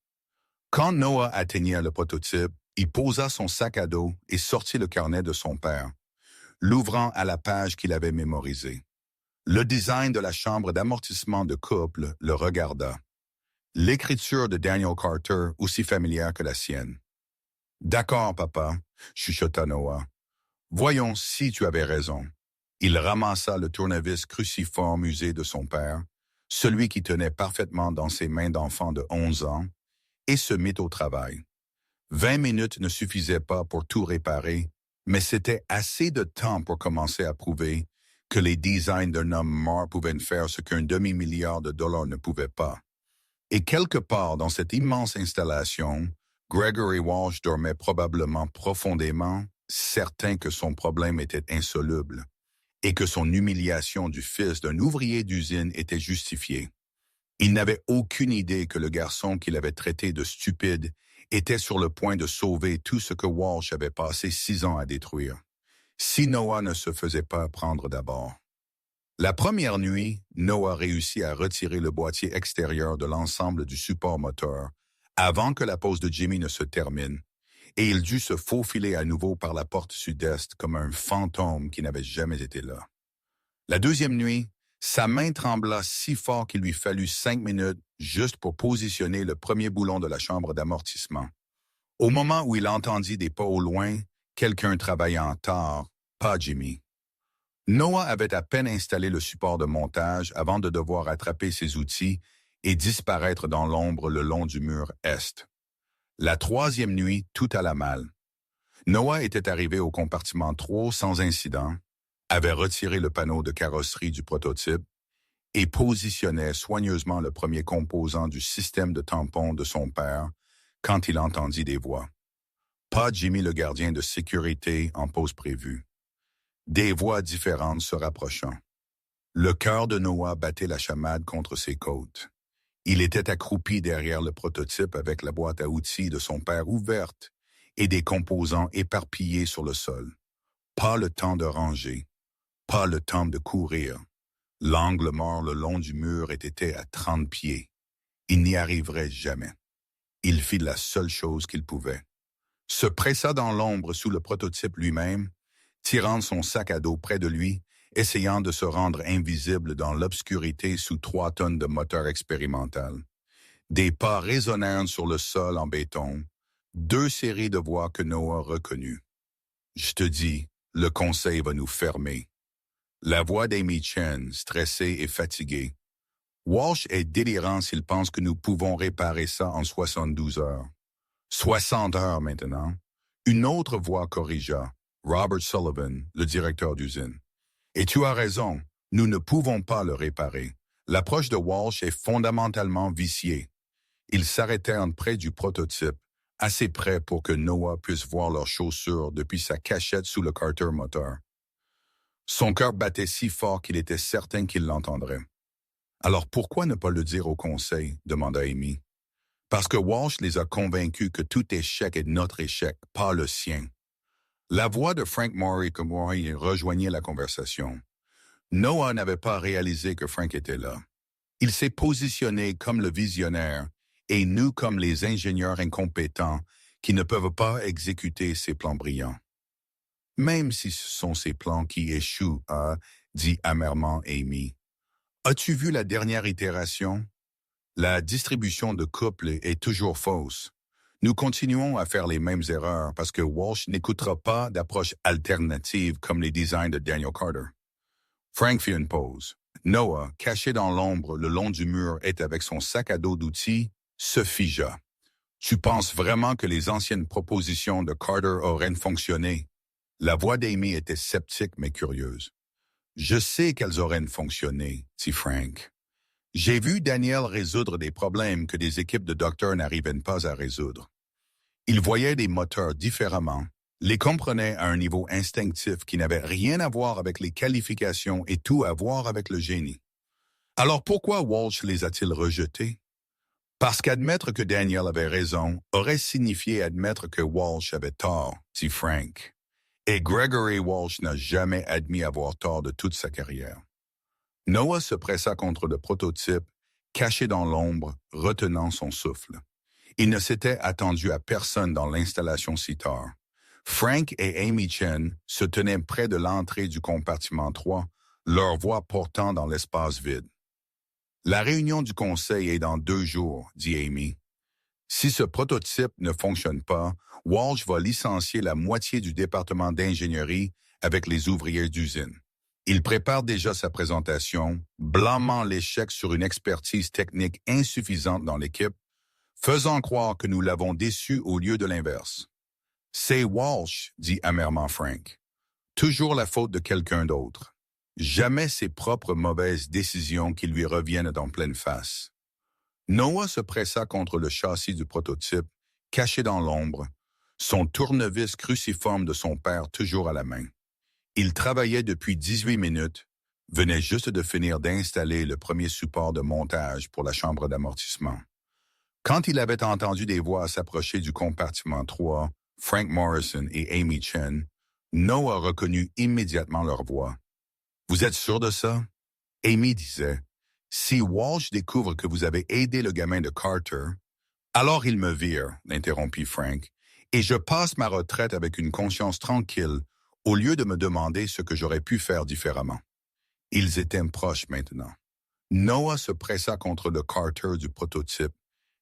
Quand Noah atteignait le prototype, il posa son sac à dos et sortit le carnet de son père, l'ouvrant à la page qu'il avait mémorisée. Le design de la chambre d'amortissement de couple le regarda. L'écriture de Daniel Carter aussi familière que la sienne. « D'accord, papa, » chuchota Noah. « Voyons si tu avais raison. » Il ramassa le tournevis cruciforme usé de son père, celui qui tenait parfaitement dans ses mains d'enfant de 11 ans, et se mit au travail. 20 minutes ne suffisaient pas pour tout réparer, mais c'était assez de temps pour commencer à prouver que les designs d'un homme mort pouvaient faire ce qu'un demi-milliard de dollars ne pouvait pas. Et quelque part dans cette immense installation, Gregory Walsh dormait probablement profondément, certain que son problème était insoluble et que son humiliation du fils d'un ouvrier d'usine était justifiée. Il n'avait aucune idée que le garçon qu'il avait traité de stupide était sur le point de sauver tout ce que Walsh avait passé 6 ans à détruire, si Noah ne se faisait pas prendre d'abord. La première nuit, Noah réussit à retirer le boîtier extérieur de l'ensemble du support moteur avant que la pause de Jimmy ne se termine, et il dut se faufiler à nouveau par la porte sud-est comme un fantôme qui n'avait jamais été là. La deuxième nuit, sa main trembla si fort qu'il lui fallut 5 minutes juste pour positionner le premier boulon de la chambre d'amortissement. Au moment où il entendit des pas au loin, quelqu'un travaillant tard, pas Jimmy. Noah avait à peine installé le support de montage avant de devoir attraper ses outils et disparaître dans l'ombre le long du mur est. La troisième nuit, tout alla mal. Noah était arrivé au compartiment 3 sans incident, avait retiré le panneau de carrosserie du prototype et positionnait soigneusement le premier composant du système de tampon de son père quand il entendit des voix. Pas Jimmy le gardien de sécurité en pause prévue. Des voix différentes se rapprochant. Le cœur de Noah battait la chamade contre ses côtes. Il était accroupi derrière le prototype avec la boîte à outils de son père ouverte et des composants éparpillés sur le sol. Pas le temps de ranger, pas le temps de courir. L'angle mort le long du mur était à 30 pieds. Il n'y arriverait jamais. Il fit la seule chose qu'il pouvait. Se pressa dans l'ombre sous le prototype lui-même, tirant son sac à dos près de lui, essayant de se rendre invisible dans l'obscurité sous 3 tonnes de moteur expérimental. Des pas résonnèrent sur le sol en béton, 2 séries de voix que Noah reconnut. « Je te dis, le conseil va nous fermer. » La voix d'Amy Chen, stressée et fatiguée. « Walsh est délirant s'il pense que nous pouvons réparer ça en 72 heures. » 60 heures maintenant. Une autre voix corrigea. Robert Sullivan, le directeur d'usine. « Et tu as raison, nous ne pouvons pas le réparer. L'approche de Walsh est fondamentalement viciée. » Ils s'arrêtèrent près du prototype, assez près pour que Noah puisse voir leurs chaussures depuis sa cachette sous le carter moteur. Son cœur battait si fort qu'il était certain qu'il l'entendrait. « Alors pourquoi ne pas le dire au conseil ?» demanda Amy. « Parce que Walsh les a convaincus que tout échec est notre échec, pas le sien. » La voix de Frank Morey rejoignait la conversation. Noah n'avait pas réalisé que Frank était là. Il s'est positionné comme le visionnaire et nous comme les ingénieurs incompétents qui ne peuvent pas exécuter ses plans brillants. Même si ce sont ces plans qui échouent, dit amèrement Amy. As-tu vu la dernière itération? La distribution de couple est toujours fausse. Nous continuons à faire les mêmes erreurs parce que Walsh n'écoutera pas d'approche alternative comme les designs de Daniel Carter. Frank fit une pause. Noah, caché dans l'ombre le long du mur et avec son sac à dos d'outils, se figea. « Tu penses vraiment que les anciennes propositions de Carter auraient fonctionné? » La voix d'Amy était sceptique mais curieuse. « Je sais qu'elles auraient fonctionné, » dit Frank. « J'ai vu Daniel résoudre des problèmes que des équipes de docteurs n'arrivaient pas à résoudre. Il voyait des moteurs différemment, les comprenait à un niveau instinctif qui n'avait rien à voir avec les qualifications et tout à voir avec le génie. Alors pourquoi Walsh les a-t-il rejetés? Parce qu'admettre que Daniel avait raison aurait signifié admettre que Walsh avait tort, dit Frank. Et Gregory Walsh n'a jamais admis avoir tort de toute sa carrière. Noah se pressa contre le prototype, caché dans l'ombre, retenant son souffle. Il ne s'était attendu à personne dans l'installation si tard. Frank et Amy Chen se tenaient près de l'entrée du compartiment 3, leur voix portant dans l'espace vide. « La réunion du conseil est dans 2 jours, dit Amy. Si ce prototype ne fonctionne pas, Walsh va licencier la moitié du département d'ingénierie avec les ouvriers d'usine. Il prépare déjà sa présentation, blâmant l'échec sur une expertise technique insuffisante dans l'équipe, faisant croire que nous l'avons déçu au lieu de l'inverse. C'est Walsh, dit amèrement Frank. Toujours la faute de quelqu'un d'autre. Jamais ses propres mauvaises décisions qui lui reviennent en pleine face. Noah se pressa contre le châssis du prototype, caché dans l'ombre, son tournevis cruciforme de son père toujours à la main. Il travaillait depuis 18 minutes, venait juste de finir d'installer le premier support de montage pour la chambre d'amortissement. Quand il avait entendu des voix s'approcher du compartiment 3, Frank Morrison et Amy Chen, Noah reconnut immédiatement leur voix. « Vous êtes sûr de ça? » Amy disait, « Si Walsh découvre que vous avez aidé le gamin de Carter, alors il me vire, » l'interrompit Frank, « et je passe ma retraite avec une conscience tranquille au lieu de me demander ce que j'aurais pu faire différemment. » Ils étaient proches maintenant. Noah se pressa contre le Carter du prototype,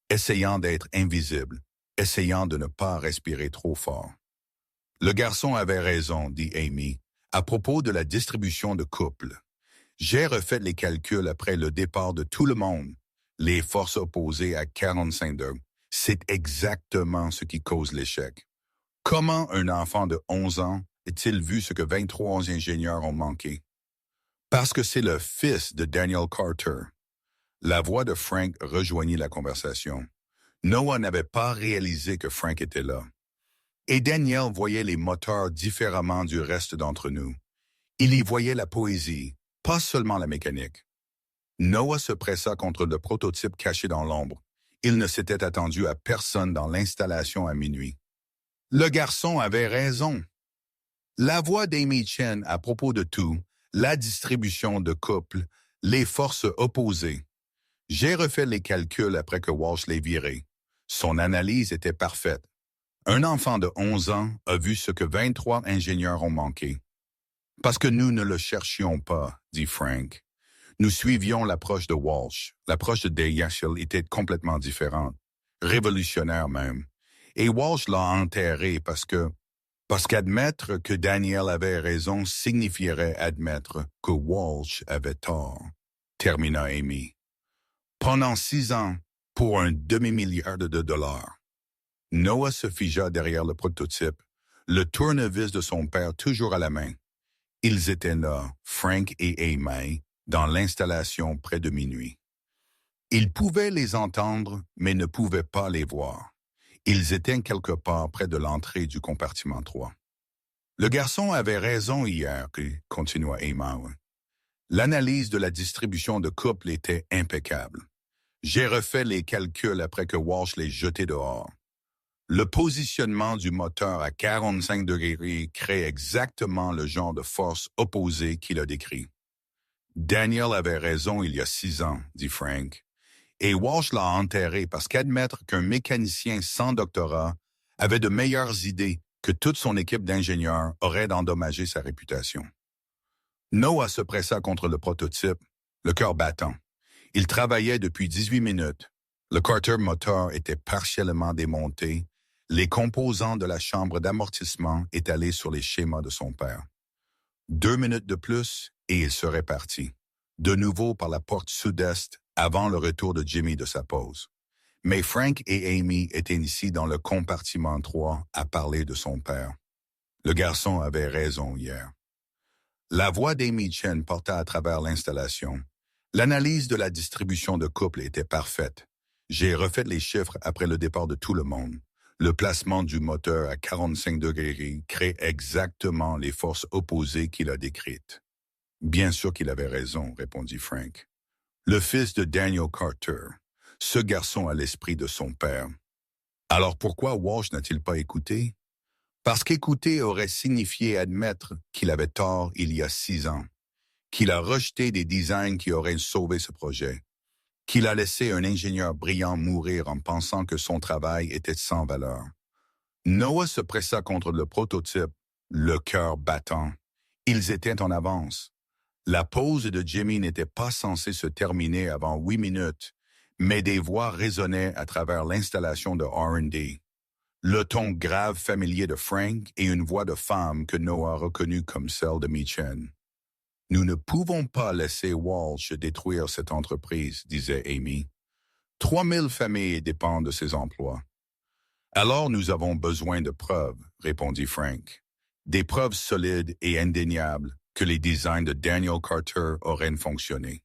essayant d'être invisible, essayant de ne pas respirer trop fort. « Le garçon avait raison, dit Amy, à propos de la distribution de couple. J'ai refait les calculs après le départ de tout le monde. Les forces opposées à 45 degrés. C'est exactement ce qui cause l'échec. Comment un enfant de 11 ans a-t-il vu ce que 23 ingénieurs ont manqué? Parce que c'est le fils de Daniel Carter. La voix de Frank rejoignit la conversation. Noah n'avait pas réalisé que Frank était là. Et Daniel voyait les moteurs différemment du reste d'entre nous. Il y voyait la poésie, pas seulement la mécanique. Noah se pressa contre le prototype caché dans l'ombre. Il ne s'était attendu à personne dans l'installation à minuit. Le garçon avait raison. La voix d'Amy Chen à propos de tout, la distribution de couple, les forces opposées. J'ai refait les calculs après que Walsh l'ait viré. Son analyse était parfaite. Un enfant de 11 ans a vu ce que 23 ingénieurs ont manqué. Parce que nous ne le cherchions pas, dit Frank. Nous suivions l'approche de Walsh. L'approche de Dayashil était complètement différente, révolutionnaire même. Et Walsh l'a enterré parce qu'admettre que Daniel avait raison signifierait admettre que Walsh avait tort, termina Amy. Pendant 6 ans, pour un demi-milliard de dollars. Noah se figea derrière le prototype, le tournevis de son père toujours à la main. Ils étaient là, Frank et Amy, dans l'installation près de minuit. Il pouvait les entendre, mais ne pouvait pas les voir. Ils étaient quelque part près de l'entrée du compartiment 3. Le garçon avait raison hier, continua Amy. L'analyse de la distribution de couple était impeccable. J'ai refait les calculs après que Walsh l'ait jeté dehors. Le positionnement du moteur à 45 degrés crée exactement le genre de force opposée qu'il a décrit. Daniel avait raison il y a 6 ans, dit Frank, et Walsh l'a enterré parce qu'admettre qu'un mécanicien sans doctorat avait de meilleures idées que toute son équipe d'ingénieurs aurait endommagé sa réputation. Noah se pressa contre le prototype, le cœur battant. Il travaillait depuis 18 minutes. Le Carter moteur était partiellement démonté, les composants de la chambre d'amortissement étalés sur les schémas de son père. 2 minutes de plus et il serait parti, de nouveau par la porte sud-est avant le retour de Jimmy de sa pause. Mais Frank et Amy étaient ici dans le compartiment 3 à parler de son père. Le garçon avait raison hier. La voix d'Amy Chen porta à travers l'installation. L'analyse de la distribution de couple était parfaite. J'ai refait les chiffres après le départ de tout le monde. Le placement du moteur à 45 degrés crée exactement les forces opposées qu'il a décrites. Bien sûr qu'il avait raison, répondit Frank. Le fils de Daniel Carter, ce garçon a l'esprit de son père. Alors pourquoi Walsh n'a-t-il pas écouté? Parce qu'écouter aurait signifié admettre qu'il avait tort il y a 6 ans, qu'il a rejeté des designs qui auraient sauvé ce projet, qu'il a laissé un ingénieur brillant mourir en pensant que son travail était sans valeur. Noah se pressa contre le prototype, le cœur battant. Ils étaient en avance. La pause de Jimmy n'était pas censée se terminer avant 8 minutes, mais des voix résonnaient à travers l'installation de R&D. Le ton grave familier de Frank et une voix de femme que Noah reconnut comme celle de Chen. Nous ne pouvons pas laisser Walsh détruire cette entreprise, disait Amy. 3000 familles dépendent de ses emplois. Alors nous avons besoin de preuves, répondit Frank. Des preuves solides et indéniables que les designs de Daniel Carter auraient fonctionné.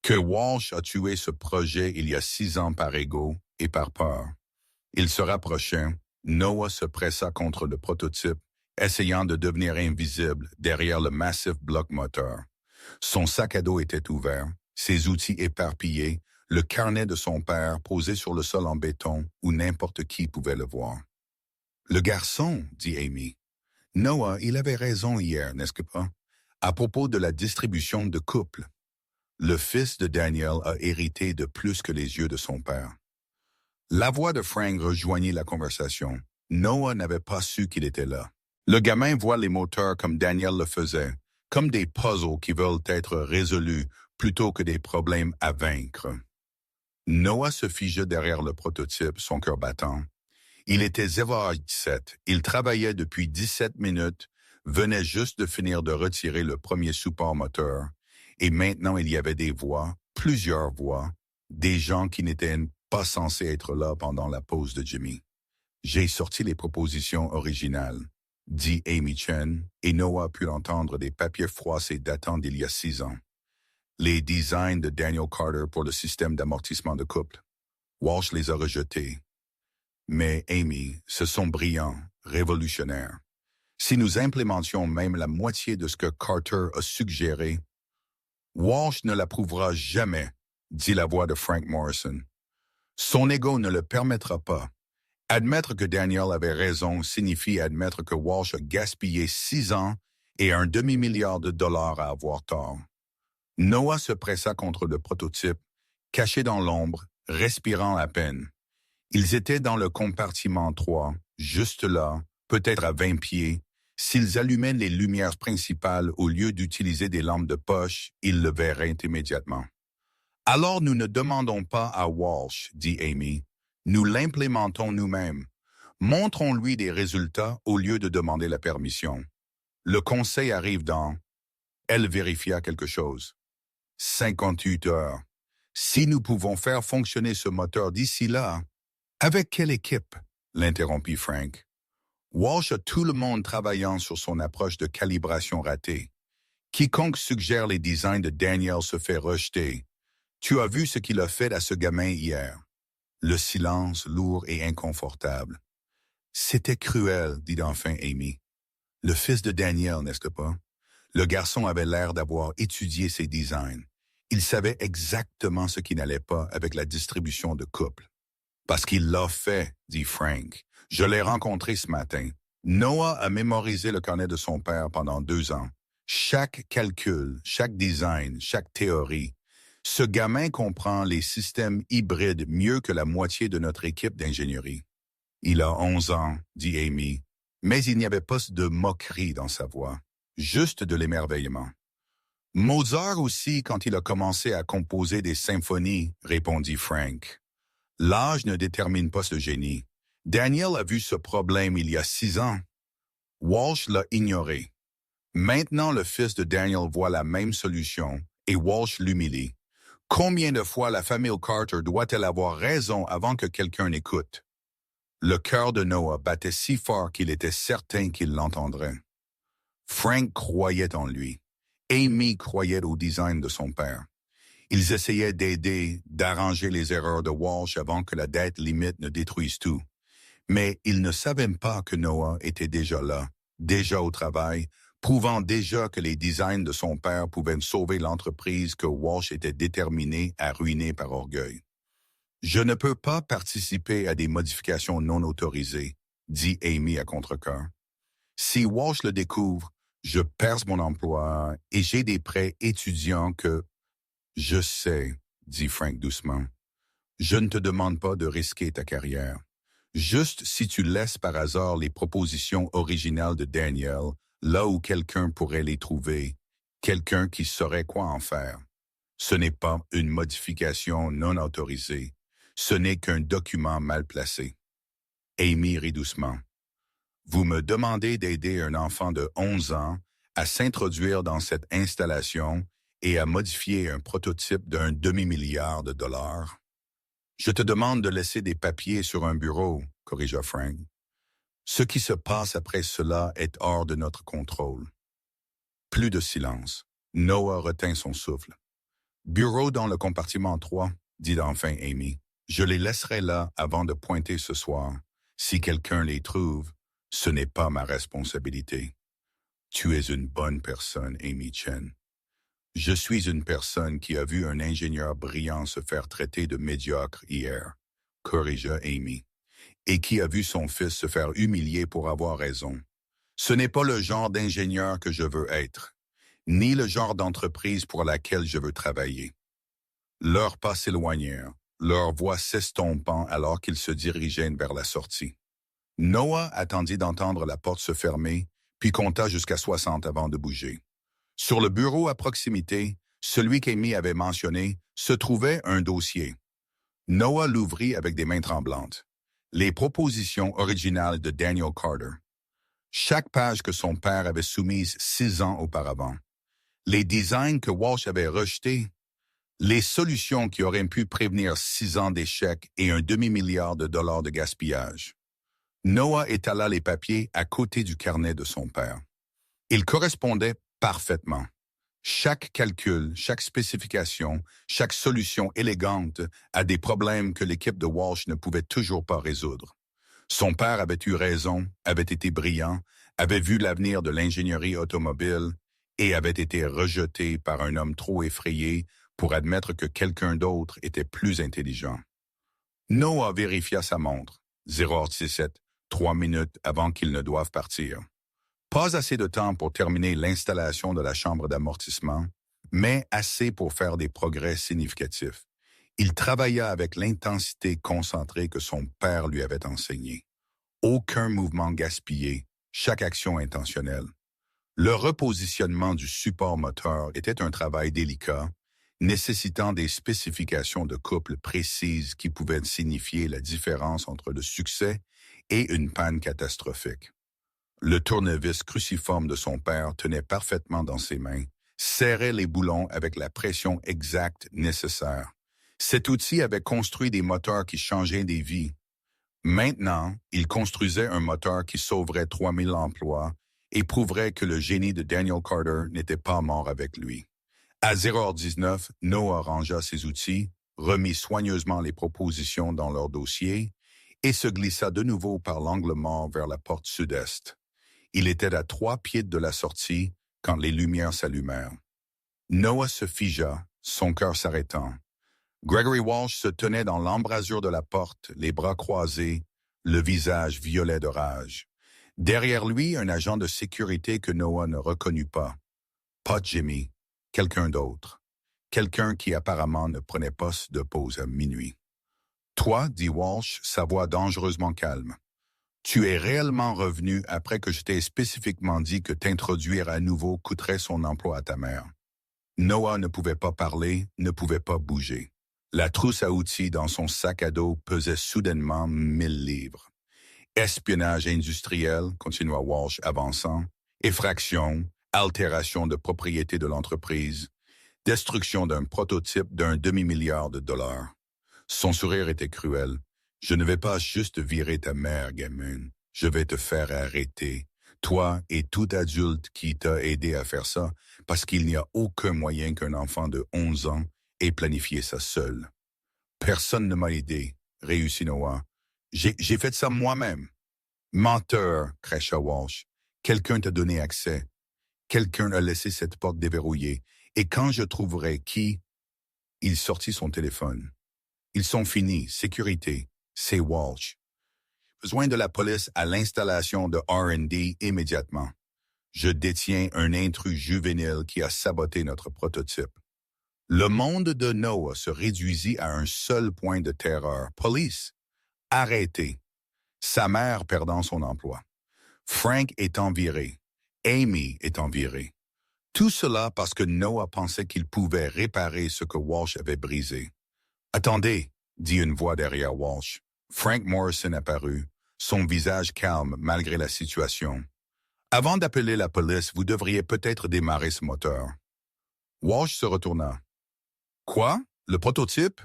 Que Walsh a tué ce projet il y a 6 ans par ego et par peur. Il se rapprochait. Noah se pressa contre le prototype, essayant de devenir invisible derrière le massif bloc moteur. Son sac à dos était ouvert, ses outils éparpillés, le carnet de son père posé sur le sol en béton où n'importe qui pouvait le voir. Le garçon, dit Amy. Noah, il avait raison hier, n'est-ce pas, à propos de la distribution de couple. Le fils de Daniel a hérité de plus que les yeux de son père. La voix de Frank rejoignit la conversation. Noah n'avait pas su qu'il était là. Le gamin voit les moteurs comme Daniel le faisait, comme des puzzles qui veulent être résolus plutôt que des problèmes à vaincre. Noah se figea derrière le prototype, son cœur battant. Il était 0h17. Il travaillait depuis 17 minutes, venait juste de finir de retirer le premier support moteur, et maintenant il y avait des voix, plusieurs voix, des gens qui n'étaient pas censés être là pendant la pause de Jimmy. J'ai sorti les propositions originales, dit Amy Chen, et Noah put entendre des papiers froissés datant d'il y a 6 ans. Les designs de Daniel Carter pour le système d'amortissement de couple. Walsh les a rejetés. Mais Amy, ce sont brillants, révolutionnaires. Si nous implémentions même la moitié de ce que Carter a suggéré, Walsh ne l'approuvera jamais, dit la voix de Frank Morrison. Son ego ne le permettra pas. Admettre que Daniel avait raison signifie admettre que Walsh a gaspillé 6 ans et un demi-milliard de dollars à avoir tort. Noah se pressa contre le prototype, caché dans l'ombre, respirant à peine. Ils étaient dans le compartiment 3, juste là, peut-être à 20 pieds. S'ils allumaient les lumières principales au lieu d'utiliser des lampes de poche, ils le verraient immédiatement. Alors nous ne demandons pas à Walsh, dit Amy. Nous l'implémentons nous-mêmes. Montrons-lui des résultats au lieu de demander la permission. Le conseil arrive dans... Elle vérifia quelque chose. 58 heures. Si nous pouvons faire fonctionner ce moteur d'ici là... Avec quelle équipe? L'interrompit Frank. Walsh a tout le monde travaillant sur son approche de calibration ratée. Quiconque suggère les designs de Daniel se fait rejeter. Tu as vu ce qu'il a fait à ce gamin hier. Le silence lourd et inconfortable. C'était cruel, dit enfin Amy. Le fils de Daniel, n'est-ce pas? Le garçon avait l'air d'avoir étudié ses designs. Il savait exactement ce qui n'allait pas avec la distribution de couple. Parce qu'il l'a fait, dit Frank. Je l'ai rencontré ce matin. Noah a mémorisé le carnet de son père pendant 2 ans. Chaque calcul, chaque design, chaque théorie. Ce gamin comprend les systèmes hybrides mieux que la moitié de notre équipe d'ingénierie. Il a 11 ans, dit Amy, mais il n'y avait pas de moquerie dans sa voix, juste de l'émerveillement. Mozart aussi quand il a commencé à composer des symphonies, répondit Frank. L'âge ne détermine pas ce génie. Daniel a vu ce problème il y a 6 ans. Walsh l'a ignoré. Maintenant, le fils de Daniel voit la même solution et Walsh l'humilie. Combien de fois la famille Carter doit-elle avoir raison avant que quelqu'un n'écoute? Le cœur de Noah battait si fort qu'il était certain qu'il l'entendrait. Frank croyait en lui. Amy croyait au design de son père. Ils essayaient d'aider, d'arranger les erreurs de Walsh avant que la dette limite ne détruise tout. Mais ils ne savaient pas que Noah était déjà là, déjà au travail, prouvant déjà que les designs de son père pouvaient sauver l'entreprise que Walsh était déterminé à ruiner par orgueil. « Je ne peux pas participer à des modifications non autorisées, » dit Amy à contre-cœur. « Si Walsh le découvre, je perds mon emploi et j'ai des prêts étudiants que... » « Je sais, » dit Frank doucement. « Je ne te demande pas de risquer ta carrière. Juste si tu laisses par hasard les propositions originales de Daniel là où quelqu'un pourrait les trouver, quelqu'un qui saurait quoi en faire. Ce n'est pas une modification non autorisée. Ce n'est qu'un document mal placé. » Amy rit doucement. « Vous me demandez d'aider un enfant de 11 ans à s'introduire dans cette installation et à modifier un prototype d'un demi-milliard de dollars. Je te demande de laisser des papiers sur un bureau, corrigea Frank. Ce qui se passe après cela est hors de notre contrôle. » Plus de silence. Noah retint son souffle. « Bureau dans le compartiment 3, dit enfin Amy. Je les laisserai là avant de pointer ce soir. Si quelqu'un les trouve, ce n'est pas ma responsabilité. Tu es une bonne personne, Amy Chen. Je suis une personne qui a vu un ingénieur brillant se faire traiter de médiocre hier, corrigea Amy, et qui a vu son fils se faire humilier pour avoir raison. Ce n'est pas le genre d'ingénieur que je veux être, ni le genre d'entreprise pour laquelle je veux travailler. Leurs pas s'éloignèrent, leur voix s'estompant alors qu'ils se dirigeaient vers la sortie. Noah attendit d'entendre la porte se fermer, puis compta jusqu'à 60 avant de bouger. Sur le bureau à proximité, celui qu'Amy avait mentionné, se trouvait un dossier. Noah l'ouvrit avec des mains tremblantes. Les propositions originales de Daniel Carter. Chaque page que son père avait soumise 6 ans auparavant. Les designs que Walsh avait rejetés. Les solutions qui auraient pu prévenir 6 ans d'échecs et un demi-milliard de dollars de gaspillage. Noah étala les papiers à côté du carnet de son père. Ils correspondaient parfaitement. Chaque calcul, chaque spécification, chaque solution élégante à des problèmes que l'équipe de Walsh ne pouvait toujours pas résoudre. Son père avait eu raison, avait été brillant, avait vu l'avenir de l'ingénierie automobile et avait été rejeté par un homme trop effrayé pour admettre que quelqu'un d'autre était plus intelligent. Noah vérifia sa montre. 0h17, 3 minutes avant qu'ils ne doivent partir. Pas assez de temps pour terminer l'installation de la chambre d'amortissement, mais assez pour faire des progrès significatifs. Il travailla avec l'intensité concentrée que son père lui avait enseignée. Aucun mouvement gaspillé, chaque action intentionnelle. Le repositionnement du support moteur était un travail délicat, nécessitant des spécifications de couple précises qui pouvaient signifier la différence entre le succès et une panne catastrophique. Le tournevis cruciforme de son père tenait parfaitement dans ses mains, serrait les boulons avec la pression exacte nécessaire. Cet outil avait construit des moteurs qui changeaient des vies. Maintenant, il construisait un moteur qui sauverait 3000 emplois et prouverait que le génie de Daniel Carter n'était pas mort avec lui. À 0h19, Noah rangea ses outils, remit soigneusement les propositions dans leur dossier et se glissa de nouveau par l'angle mort vers la porte sud-est. Il était à 3 pieds de la sortie quand les lumières s'allumèrent. Noah se figea, son cœur s'arrêtant. Gregory Walsh se tenait dans l'embrasure de la porte, les bras croisés, le visage violet de rage. Derrière lui, un agent de sécurité que Noah ne reconnut pas. Pas Jimmy, quelqu'un d'autre. Quelqu'un qui apparemment ne prenait pas de pause à minuit. « Toi, dit Walsh, sa voix dangereusement calme. Tu es réellement revenu après que je t'ai spécifiquement dit que t'introduire à nouveau coûterait son emploi à ta mère. » Noah ne pouvait pas parler, ne pouvait pas bouger. La trousse à outils dans son sac à dos pesait soudainement 1000 livres. Espionnage industriel, continua Walsh avançant, effraction, altération de propriété de l'entreprise, destruction d'un prototype d'un demi-milliard de dollars. Son sourire était cruel. Je ne vais pas juste virer ta mère, gamine. Je vais te faire arrêter. Toi et tout adulte qui t'a aidé à faire ça, parce qu'il n'y a aucun moyen qu'un enfant de 11 ans ait planifié ça seul. Personne ne m'a aidé, réussit Noah. J'ai fait ça moi-même. Menteur, crècha Walsh. Quelqu'un t'a donné accès. Quelqu'un a laissé cette porte déverrouillée. Et quand je trouverai qui... Il sortit son téléphone. Ils sont finis, sécurité. C'est Walsh. Besoin de la police à l'installation de R&D immédiatement. Je détiens un intrus juvénile qui a saboté notre prototype. Le monde de Noah se réduisit à un seul point de terreur. Police. Arrêtez. Sa mère perdant son emploi. Frank étant viré. Amy étant virée. Tout cela parce que Noah pensait qu'il pouvait réparer ce que Walsh avait brisé. « Attendez », dit une voix derrière Walsh. Frank Morrison apparut, son visage calme malgré la situation. « Avant d'appeler la police, vous devriez peut-être démarrer ce moteur. » Walsh se retourna. « Quoi? Le prototype? »«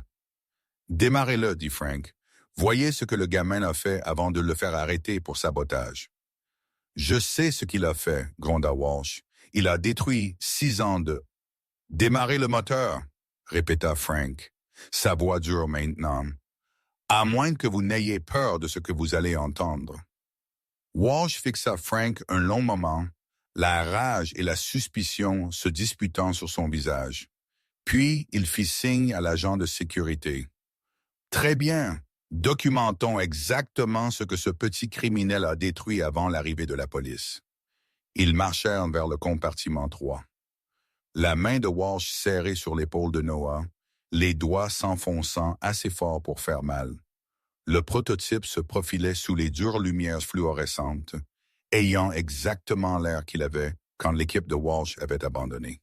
Démarrez-le, dit Frank. Voyez ce que le gamin a fait avant de le faire arrêter pour sabotage. »« Je sais ce qu'il a fait, gronda Walsh. Il a détruit 6 ans de... »« Démarrez le moteur, répéta Frank. Sa voix dure maintenant. À moins que vous n'ayez peur de ce que vous allez entendre. Walsh fixa Frank un long moment, la rage et la suspicion se disputant sur son visage. Puis il fit signe à l'agent de sécurité. Très bien, documentons exactement ce que ce petit criminel a détruit avant l'arrivée de la police. Ils marchèrent vers le compartiment 3. La main de Walsh serrée sur l'épaule de Noah, les doigts s'enfonçant assez fort pour faire mal. Le prototype se profilait sous les dures lumières fluorescentes, ayant exactement l'air qu'il avait quand l'équipe de Walsh avait abandonné.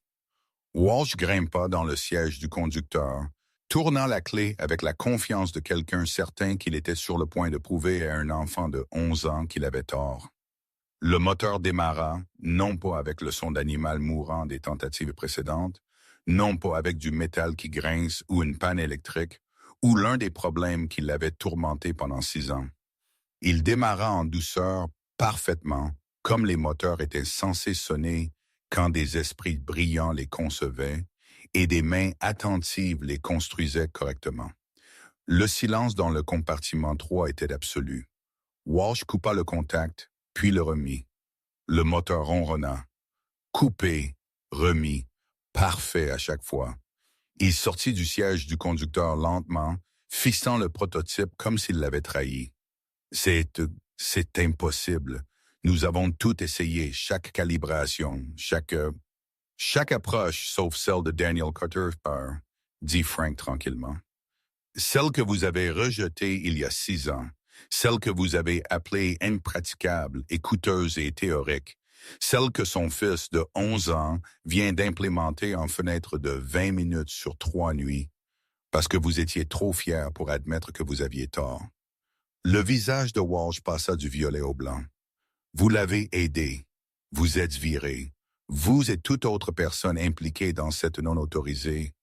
Walsh grimpa dans le siège du conducteur, tournant la clé avec la confiance de quelqu'un certain qu'il était sur le point de prouver à un enfant de 11 ans qu'il avait tort. Le moteur démarra, non pas avec le son d'animal mourant des tentatives précédentes, non pas avec du métal qui grince ou une panne électrique, ou l'un des problèmes qui l'avait tourmenté pendant 6 ans. Il démarra en douceur, parfaitement, comme les moteurs étaient censés sonner quand des esprits brillants les concevaient et des mains attentives les construisaient correctement. Le silence dans le compartiment 3 était absolu. Walsh coupa le contact, puis le remit. Le moteur ronronna. Coupé, remis, parfait à chaque fois. Il sortit du siège du conducteur lentement, fixant le prototype comme s'il l'avait trahi. C'est impossible. Nous avons tout essayé, chaque calibration, chaque approche, sauf celle de Daniel Carter, dit Frank tranquillement. Celle que vous avez rejetée il y a 6 ans, celle que vous avez appelée impraticable et coûteuse et théorique, celle que son fils de 11 ans vient d'implémenter en fenêtre de 20 minutes sur 3 nuits, parce que vous étiez trop fier pour admettre que vous aviez tort. Le visage de Walsh passa du violet au blanc. Vous l'avez aidé. Vous êtes viré. Vous et toute autre personne impliquée dans cette non-autorisée.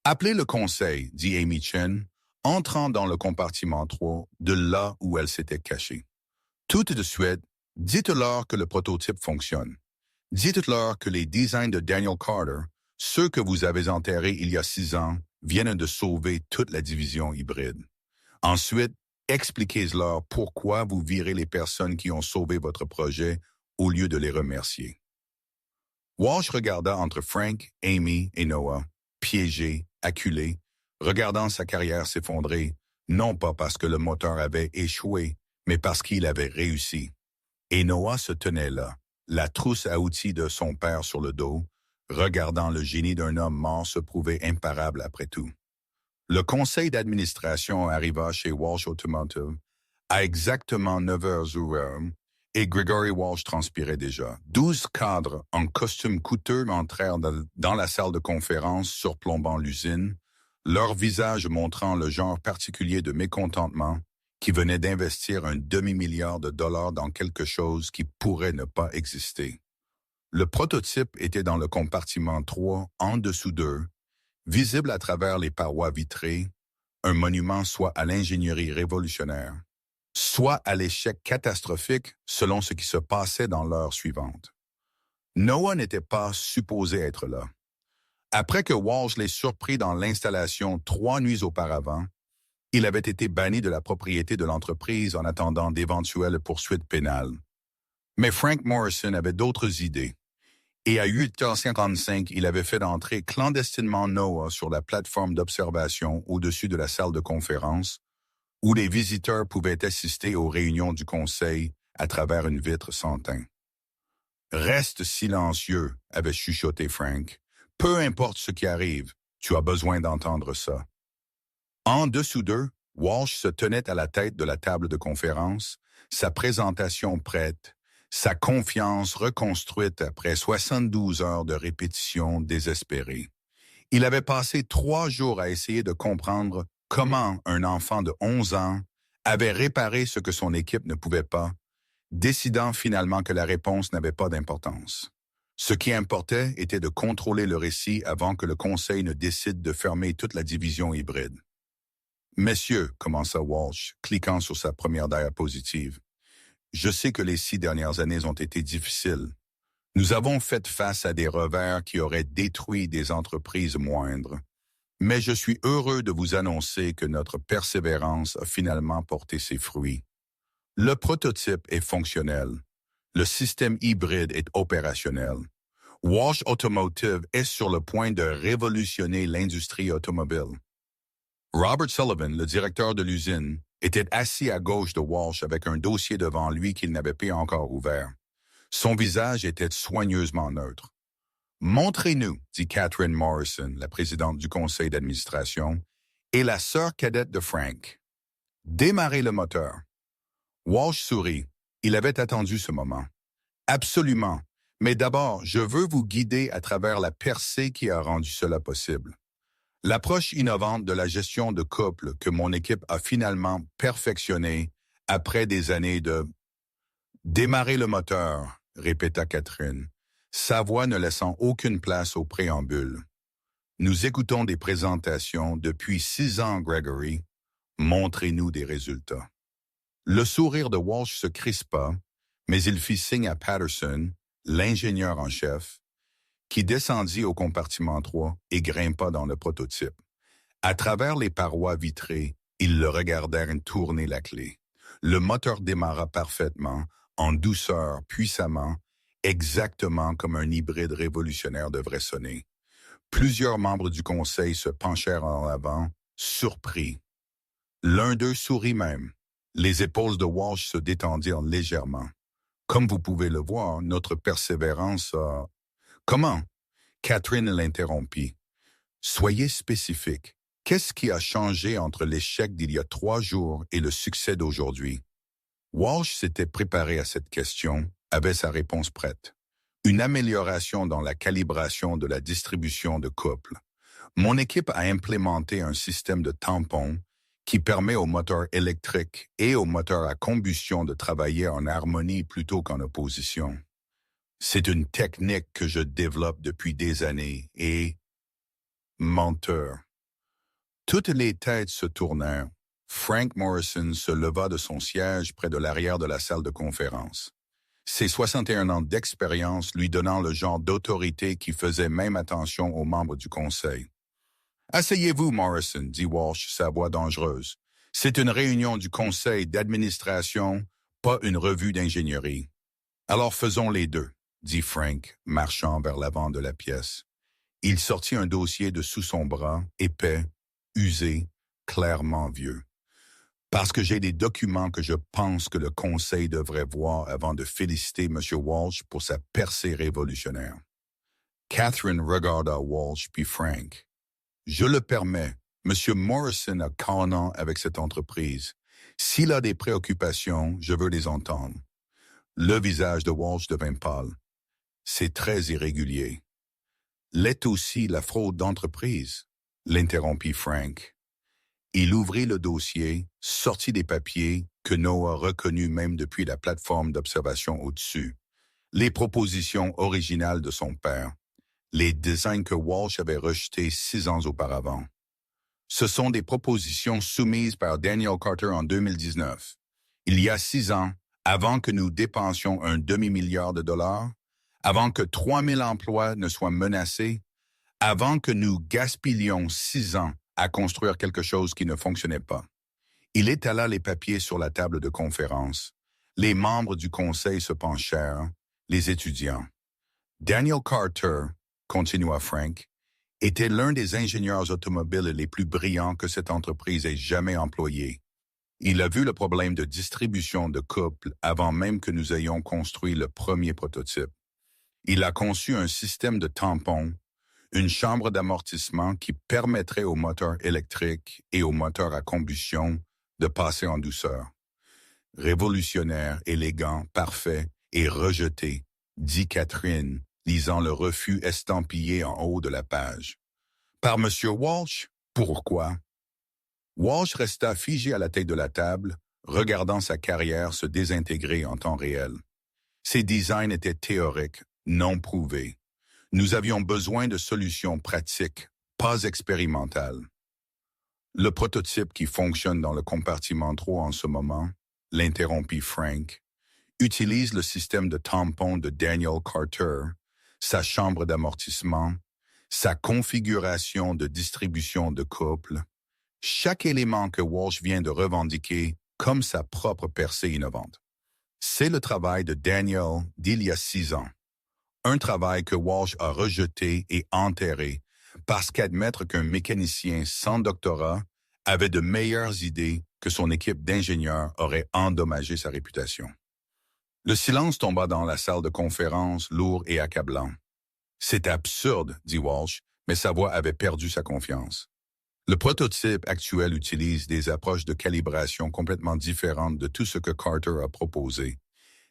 Appelez le conseil, dit Amy Chen, entrant dans le compartiment 3 de là où elle s'était cachée. Tout de suite, dites-leur que le prototype fonctionne. Dites-leur que les designs de Daniel Carter, ceux que vous avez enterrés il y a 6 ans, viennent de sauver toute la division hybride. Ensuite, expliquez-leur pourquoi vous virez les personnes qui ont sauvé votre projet au lieu de les remercier. Walsh regarda entre Frank, Amy et Noah, piégé, acculé, regardant sa carrière s'effondrer, non pas parce que le moteur avait échoué, mais parce qu'il avait réussi. Et Noah se tenait là, la trousse à outils de son père sur le dos, regardant le génie d'un homme mort se prouver imparable après tout. Le conseil d'administration arriva chez Walsh Automotive à exactement 9h et Gregory Walsh transpirait déjà. 12 cadres en costume coûteux entrèrent dans la salle de conférence surplombant l'usine, leur visage montrant le genre particulier de mécontentement qui venait d'investir un demi-milliard de dollars dans quelque chose qui pourrait ne pas exister. Le prototype était dans le compartiment 3, en dessous d'eux, visible à travers les parois vitrées, un monument soit à l'ingénierie révolutionnaire, soit à l'échec catastrophique selon ce qui se passait dans l'heure suivante. Noah n'était pas supposé être là. Après que Walsh l'ait surpris dans l'installation 3 nuits auparavant, il avait été banni de la propriété de l'entreprise en attendant d'éventuelles poursuites pénales. Mais Frank Morrison avait d'autres idées. Et à 8h55, il avait fait entrer clandestinement Noah sur la plateforme d'observation au-dessus de la salle de conférence, où les visiteurs pouvaient assister aux réunions du conseil à travers une vitre sans teint. « Reste silencieux », avait chuchoté Frank. « Peu importe ce qui arrive, tu as besoin d'entendre ça. » En dessous d'eux, Walsh se tenait à la tête de la table de conférence, sa présentation prête, sa confiance reconstruite après 72 heures de répétition désespérée. Il avait passé 3 jours à essayer de comprendre comment un enfant de 11 ans avait réparé ce que son équipe ne pouvait pas, décidant finalement que la réponse n'avait pas d'importance. Ce qui importait était de contrôler le récit avant que le conseil ne décide de fermer toute la division hybride. « Messieurs, commença Walsh, cliquant sur sa première diapositive, je sais que les 6 dernières années ont été difficiles. Nous avons fait face à des revers qui auraient détruit des entreprises moindres. Mais je suis heureux de vous annoncer que notre persévérance a finalement porté ses fruits. Le prototype est fonctionnel. Le système hybride est opérationnel. Walsh Automotive est sur le point de révolutionner l'industrie automobile. » Robert Sullivan, le directeur de l'usine, était assis à gauche de Walsh avec un dossier devant lui qu'il n'avait pas encore ouvert. Son visage était soigneusement neutre. « Montrez-nous, » dit Catherine Morrison, la présidente du conseil d'administration, et la sœur cadette de Frank. « Démarrez le moteur. » Walsh sourit. Il avait attendu ce moment. « Absolument. Mais d'abord, je veux vous guider à travers la percée qui a rendu cela possible. L'approche innovante de la gestion de couple que mon équipe a finalement perfectionnée après des années de « Démarrer le moteur », répéta Catherine, sa voix ne laissant aucune place au préambule. « Nous écoutons des présentations depuis 6 ans, Gregory. Montrez-nous des résultats. » Le sourire de Walsh se crispa, mais il fit signe à Patterson, l'ingénieur en chef, qui descendit au compartiment 3 et grimpa dans le prototype. À travers les parois vitrées, ils le regardèrent tourner la clé. Le moteur démarra parfaitement, en douceur, puissamment, exactement comme un hybride révolutionnaire devrait sonner. Plusieurs membres du conseil se penchèrent en avant, surpris. L'un d'eux sourit même. Les épaules de Walsh se détendirent légèrement. Comme vous pouvez le voir, notre persévérance a... Comment? Catherine l'interrompit. Soyez spécifique. Qu'est-ce qui a changé entre l'échec d'il y a 3 jours et le succès d'aujourd'hui? Walsh s'était préparé à cette question, avait sa réponse prête. Une amélioration dans la calibration de la distribution de couple. Mon équipe a implémenté un système de tampons qui permet aux moteurs électriques et aux moteurs à combustion de travailler en harmonie plutôt qu'en opposition. C'est une technique que je développe depuis des années et... Menteur. Toutes les têtes se tournèrent. Frank Morrison se leva de son siège près de l'arrière de la salle de conférence. Ses 61 ans d'expérience lui donnant le genre d'autorité qui faisait même attention aux membres du conseil. « Asseyez-vous, Morrison, » dit Walsh, sa voix dangereuse. « C'est une réunion du conseil d'administration, pas une revue d'ingénierie. »« Alors faisons les deux, » dit Frank, marchant vers l'avant de la pièce. Il sortit un dossier de sous son bras, épais, usé, clairement vieux. Parce que j'ai des documents que je pense que le conseil devrait voir avant de féliciter M. Walsh pour sa percée révolutionnaire. Catherine regarda Walsh puis Frank. Je le permets, M. Morrison a canon avec cette entreprise. S'il a des préoccupations, je veux les entendre. Le visage de Walsh devint pâle. C'est très irrégulier. L'est aussi la fraude d'entreprise, l'interrompit Frank. Il ouvrit le dossier, sortit des papiers que Noah reconnut même depuis la plateforme d'observation au-dessus, les propositions originales de son père, les designs que Walsh avait rejetés 6 ans auparavant. Ce sont des propositions soumises par Daniel Carter en 2019. Il y a 6 ans, avant que nous dépensions un demi-milliard de dollars, avant que 3000 emplois ne soient menacés, avant que nous gaspillions 6 ans à construire quelque chose qui ne fonctionnait pas. Il étala les papiers sur la table de conférence. Les membres du conseil se penchèrent, les étudiants. Daniel Carter, continua Frank, était l'un des ingénieurs automobiles les plus brillants que cette entreprise ait jamais employé. Il a vu le problème de distribution de couple avant même que nous ayons construit le premier prototype. Il a conçu un système de tampons, une chambre d'amortissement qui permettrait aux moteurs électriques et aux moteurs à combustion de passer en douceur. Révolutionnaire, élégant, parfait et rejeté, dit Catherine, lisant le refus estampillé en haut de la page. Par M. Walsh? Pourquoi? Walsh resta figé à la tête de la table, regardant sa carrière se désintégrer en temps réel. Ses designs étaient théoriques, non prouvés. Nous avions besoin de solutions pratiques, pas expérimentales. Le prototype qui fonctionne dans le compartiment 3 en ce moment, l'interrompit Frank, utilise le système de tampons de Daniel Carter, sa chambre d'amortissement, sa configuration de distribution de couple, chaque élément que Walsh vient de revendiquer comme sa propre percée innovante. C'est le travail de Daniel d'il y a 6 ans. Un travail que Walsh a rejeté et enterré parce qu'admettre qu'un mécanicien sans doctorat avait de meilleures idées que son équipe d'ingénieurs aurait endommagé sa réputation. Le silence tomba dans la salle de conférence, lourd et accablant. « C'est absurde, » dit Walsh, mais sa voix avait perdu sa confiance. Le prototype actuel utilise des approches de calibration complètement différentes de tout ce que Carter a proposé.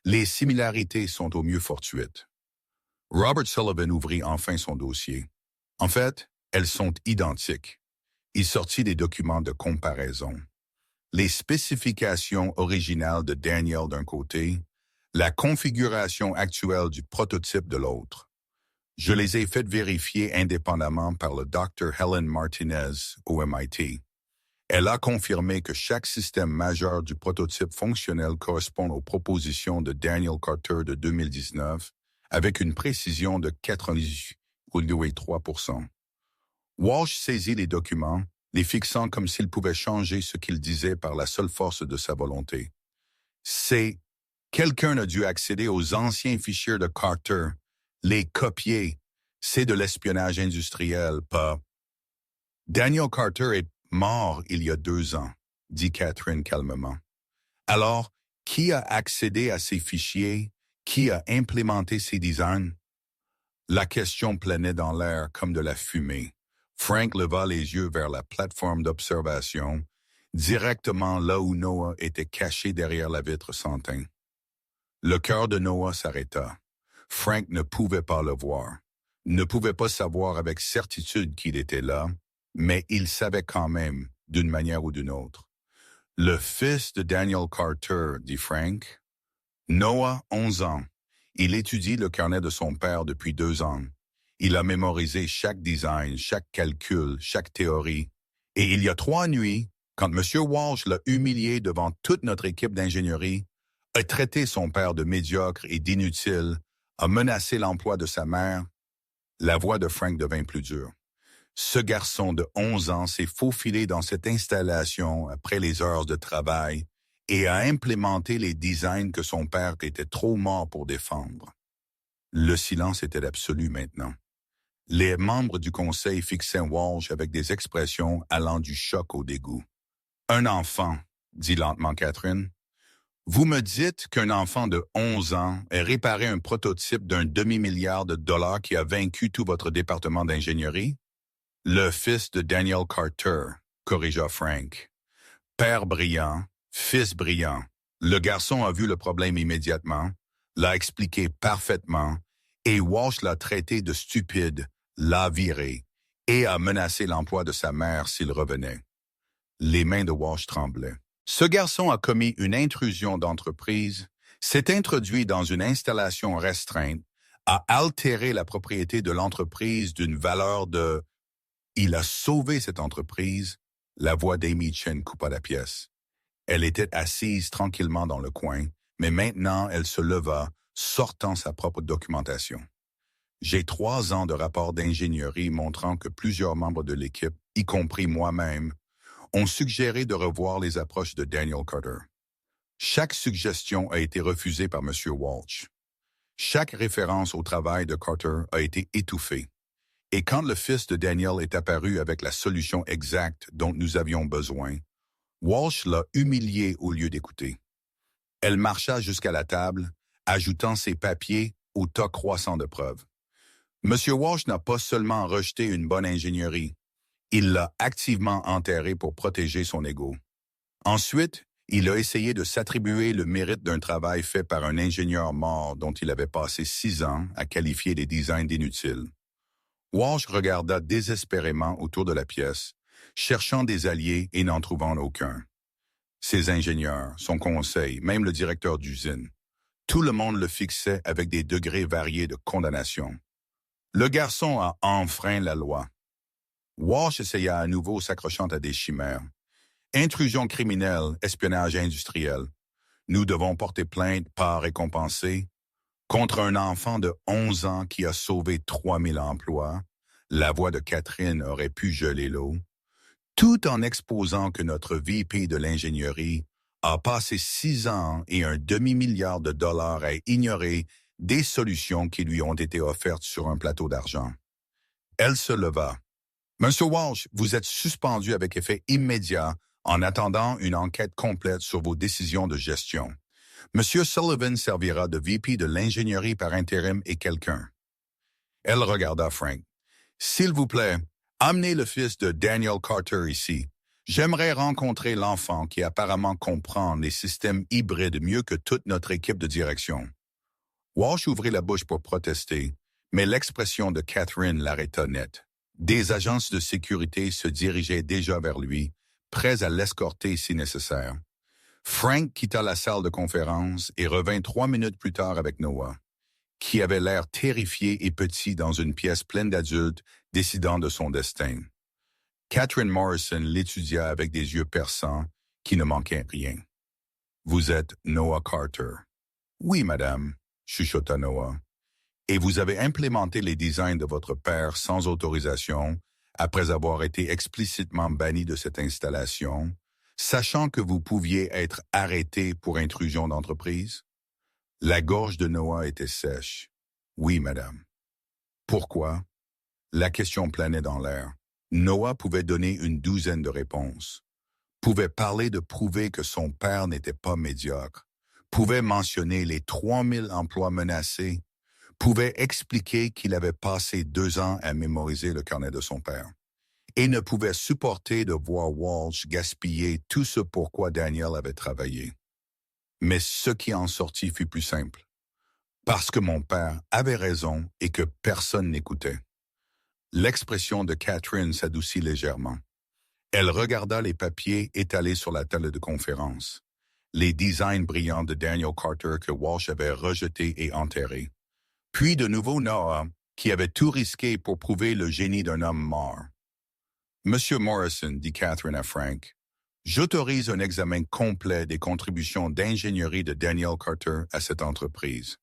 Les similarités sont au mieux fortuites. Robert Sullivan ouvrit enfin son dossier. En fait, elles sont identiques. Il sortit des documents de comparaison. Les spécifications originales de Daniel d'un côté, la configuration actuelle du prototype de l'autre. Je les ai faites vérifier indépendamment par le Dr. Helen Martinez au MIT. Elle a confirmé que chaque système majeur du prototype fonctionnel correspond aux propositions de Daniel Carter de 2019 avec une précision de 98,3%. Walsh saisit les documents, les fixant comme s'il pouvait changer ce qu'il disait par la seule force de sa volonté. C'est quelqu'un a dû accéder aux anciens fichiers de Carter, les copier. C'est de l'espionnage industriel, pas. Daniel Carter est mort il y a 2 ans, dit Catherine calmement. Alors, qui a accédé à ces fichiers? Qui a implémenté ces designs? La question planait dans l'air comme de la fumée. Frank leva les yeux vers la plateforme d'observation, directement là où Noah était caché derrière la vitre sans teint. Le cœur de Noah s'arrêta. Frank ne pouvait pas le voir, ne pouvait pas savoir avec certitude qu'il était là, mais il savait quand même, d'une manière ou d'une autre. Le fils de Daniel Carter, dit Frank. Noah, 11 ans. Il étudie le carnet de son père depuis 2 ans. Il a mémorisé chaque design, chaque calcul, chaque théorie. Et il y a 3 nuits, quand M. Walsh l'a humilié devant toute notre équipe d'ingénierie, a traité son père de médiocre et d'inutile, a menacé l'emploi de sa mère, la voix de Frank devint plus dure. Ce garçon de 11 ans s'est faufilé dans cette installation après les heures de travail et a implémenté les designs que son père était trop mort pour défendre. Le silence était absolu maintenant. Les membres du conseil fixaient Walsh avec des expressions allant du choc au dégoût. « Un enfant », dit lentement Catherine. « Vous me dites qu'un enfant de 11 ans ait réparé un prototype d'un demi-milliard de dollars qui a vaincu tout votre département d'ingénierie? » Le fils de Daniel Carter, corrigea Frank. Père brillant, fils brillant. Le garçon a vu le problème immédiatement, l'a expliqué parfaitement, et Walsh l'a traité de stupide, l'a viré, et a menacé l'emploi de sa mère s'il revenait. Les mains de Walsh tremblaient. Ce garçon a commis une intrusion d'entreprise, s'est introduit dans une installation restreinte, a altéré la propriété de l'entreprise d'une valeur de... Il a sauvé cette entreprise. La voix d'Amy Chen coupa la pièce. Elle était assise tranquillement dans le coin, mais maintenant elle se leva, sortant sa propre documentation. J'ai 3 ans de rapports d'ingénierie montrant que plusieurs membres de l'équipe, y compris moi-même, ont suggéré de revoir les approches de Daniel Carter. Chaque suggestion a été refusée par M. Walsh. Chaque référence au travail de Carter a été étouffée. Et quand le fils de Daniel est apparu avec la solution exacte dont nous avions besoin, Walsh l'a humilié au lieu d'écouter. Elle marcha jusqu'à la table, ajoutant ses papiers au tas croissant de preuves. M. Walsh n'a pas seulement rejeté une bonne ingénierie, il l'a activement enterrée pour protéger son ego. Ensuite, il a essayé de s'attribuer le mérite d'un travail fait par un ingénieur mort dont il avait passé 6 ans à qualifier les designs d'inutiles. Walsh regarda désespérément autour de la pièce, cherchant des alliés et n'en trouvant aucun. Ses ingénieurs, son conseil, même le directeur d'usine, tout le monde le fixait avec des degrés variés de condamnation. Le garçon a enfreint la loi. Walsh essaya à nouveau s'accrochant à des chimères. Intrusion criminelle, espionnage industriel. Nous devons porter plainte par récompensé. Contre un enfant de 11 ans qui a sauvé 3000 emplois, la voix de Catherine aurait pu geler l'eau, tout en exposant que notre VP de l'ingénierie a passé 6 ans et un demi-milliard de dollars à ignorer des solutions qui lui ont été offertes sur un plateau d'argent. Elle se leva. « Monsieur Walsh, vous êtes suspendu avec effet immédiat en attendant une enquête complète sur vos décisions de gestion. Monsieur Sullivan servira de VP de l'ingénierie par intérim et quelqu'un. » Elle regarda Frank. « S'il vous plaît, amenez le fils de Daniel Carter ici. J'aimerais rencontrer l'enfant qui apparemment comprend les systèmes hybrides mieux que toute notre équipe de direction. » Walsh ouvrit la bouche pour protester, mais l'expression de Catherine l'arrêta net. Des agences de sécurité se dirigeaient déjà vers lui, prêts à l'escorter si nécessaire. Frank quitta la salle de conférence et revint 3 minutes plus tard avec Noah, qui avait l'air terrifié et petit dans une pièce pleine d'adultes décidant de son destin. Catherine Morrison l'étudia avec des yeux perçants qui ne manquaient rien. « Vous êtes Noah Carter. »« Oui, madame, » chuchota Noah. « Et vous avez implémenté les designs de votre père sans autorisation, après avoir été explicitement banni de cette installation, sachant que vous pouviez être arrêté pour intrusion d'entreprise? » La gorge de Noah était sèche. « Oui, madame. » « Pourquoi? » La question planait dans l'air. Noah pouvait donner une douzaine de réponses. Pouvait parler de prouver que son père n'était pas médiocre. Pouvait mentionner les 3000 emplois menacés. Pouvait expliquer qu'il avait passé 2 ans à mémoriser le carnet de son père. Et ne pouvait supporter de voir Walsh gaspiller tout ce pourquoi Daniel avait travaillé. Mais ce qui en sortit fut plus simple. Parce que mon père avait raison et que personne n'écoutait. L'expression de Catherine s'adoucit légèrement. Elle regarda les papiers étalés sur la table de conférence, les designs brillants de Daniel Carter que Walsh avait rejetés et enterrés. Puis de nouveau Noah, qui avait tout risqué pour prouver le génie d'un homme mort. « Monsieur Morrison, dit Catherine à Frank, j'autorise un examen complet des contributions d'ingénierie de Daniel Carter à cette entreprise.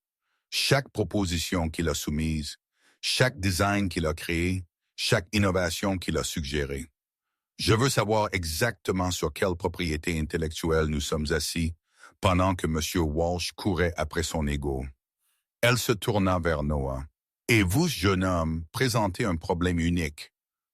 Chaque proposition qu'il a soumise, chaque design qu'il a créé, chaque innovation qu'il a suggérée. Je veux savoir exactement sur quelle propriété intellectuelle nous sommes assis pendant que M. Walsh courait après son ego. » Elle se tourna vers Noah. « Et vous, jeune homme, présentez un problème unique.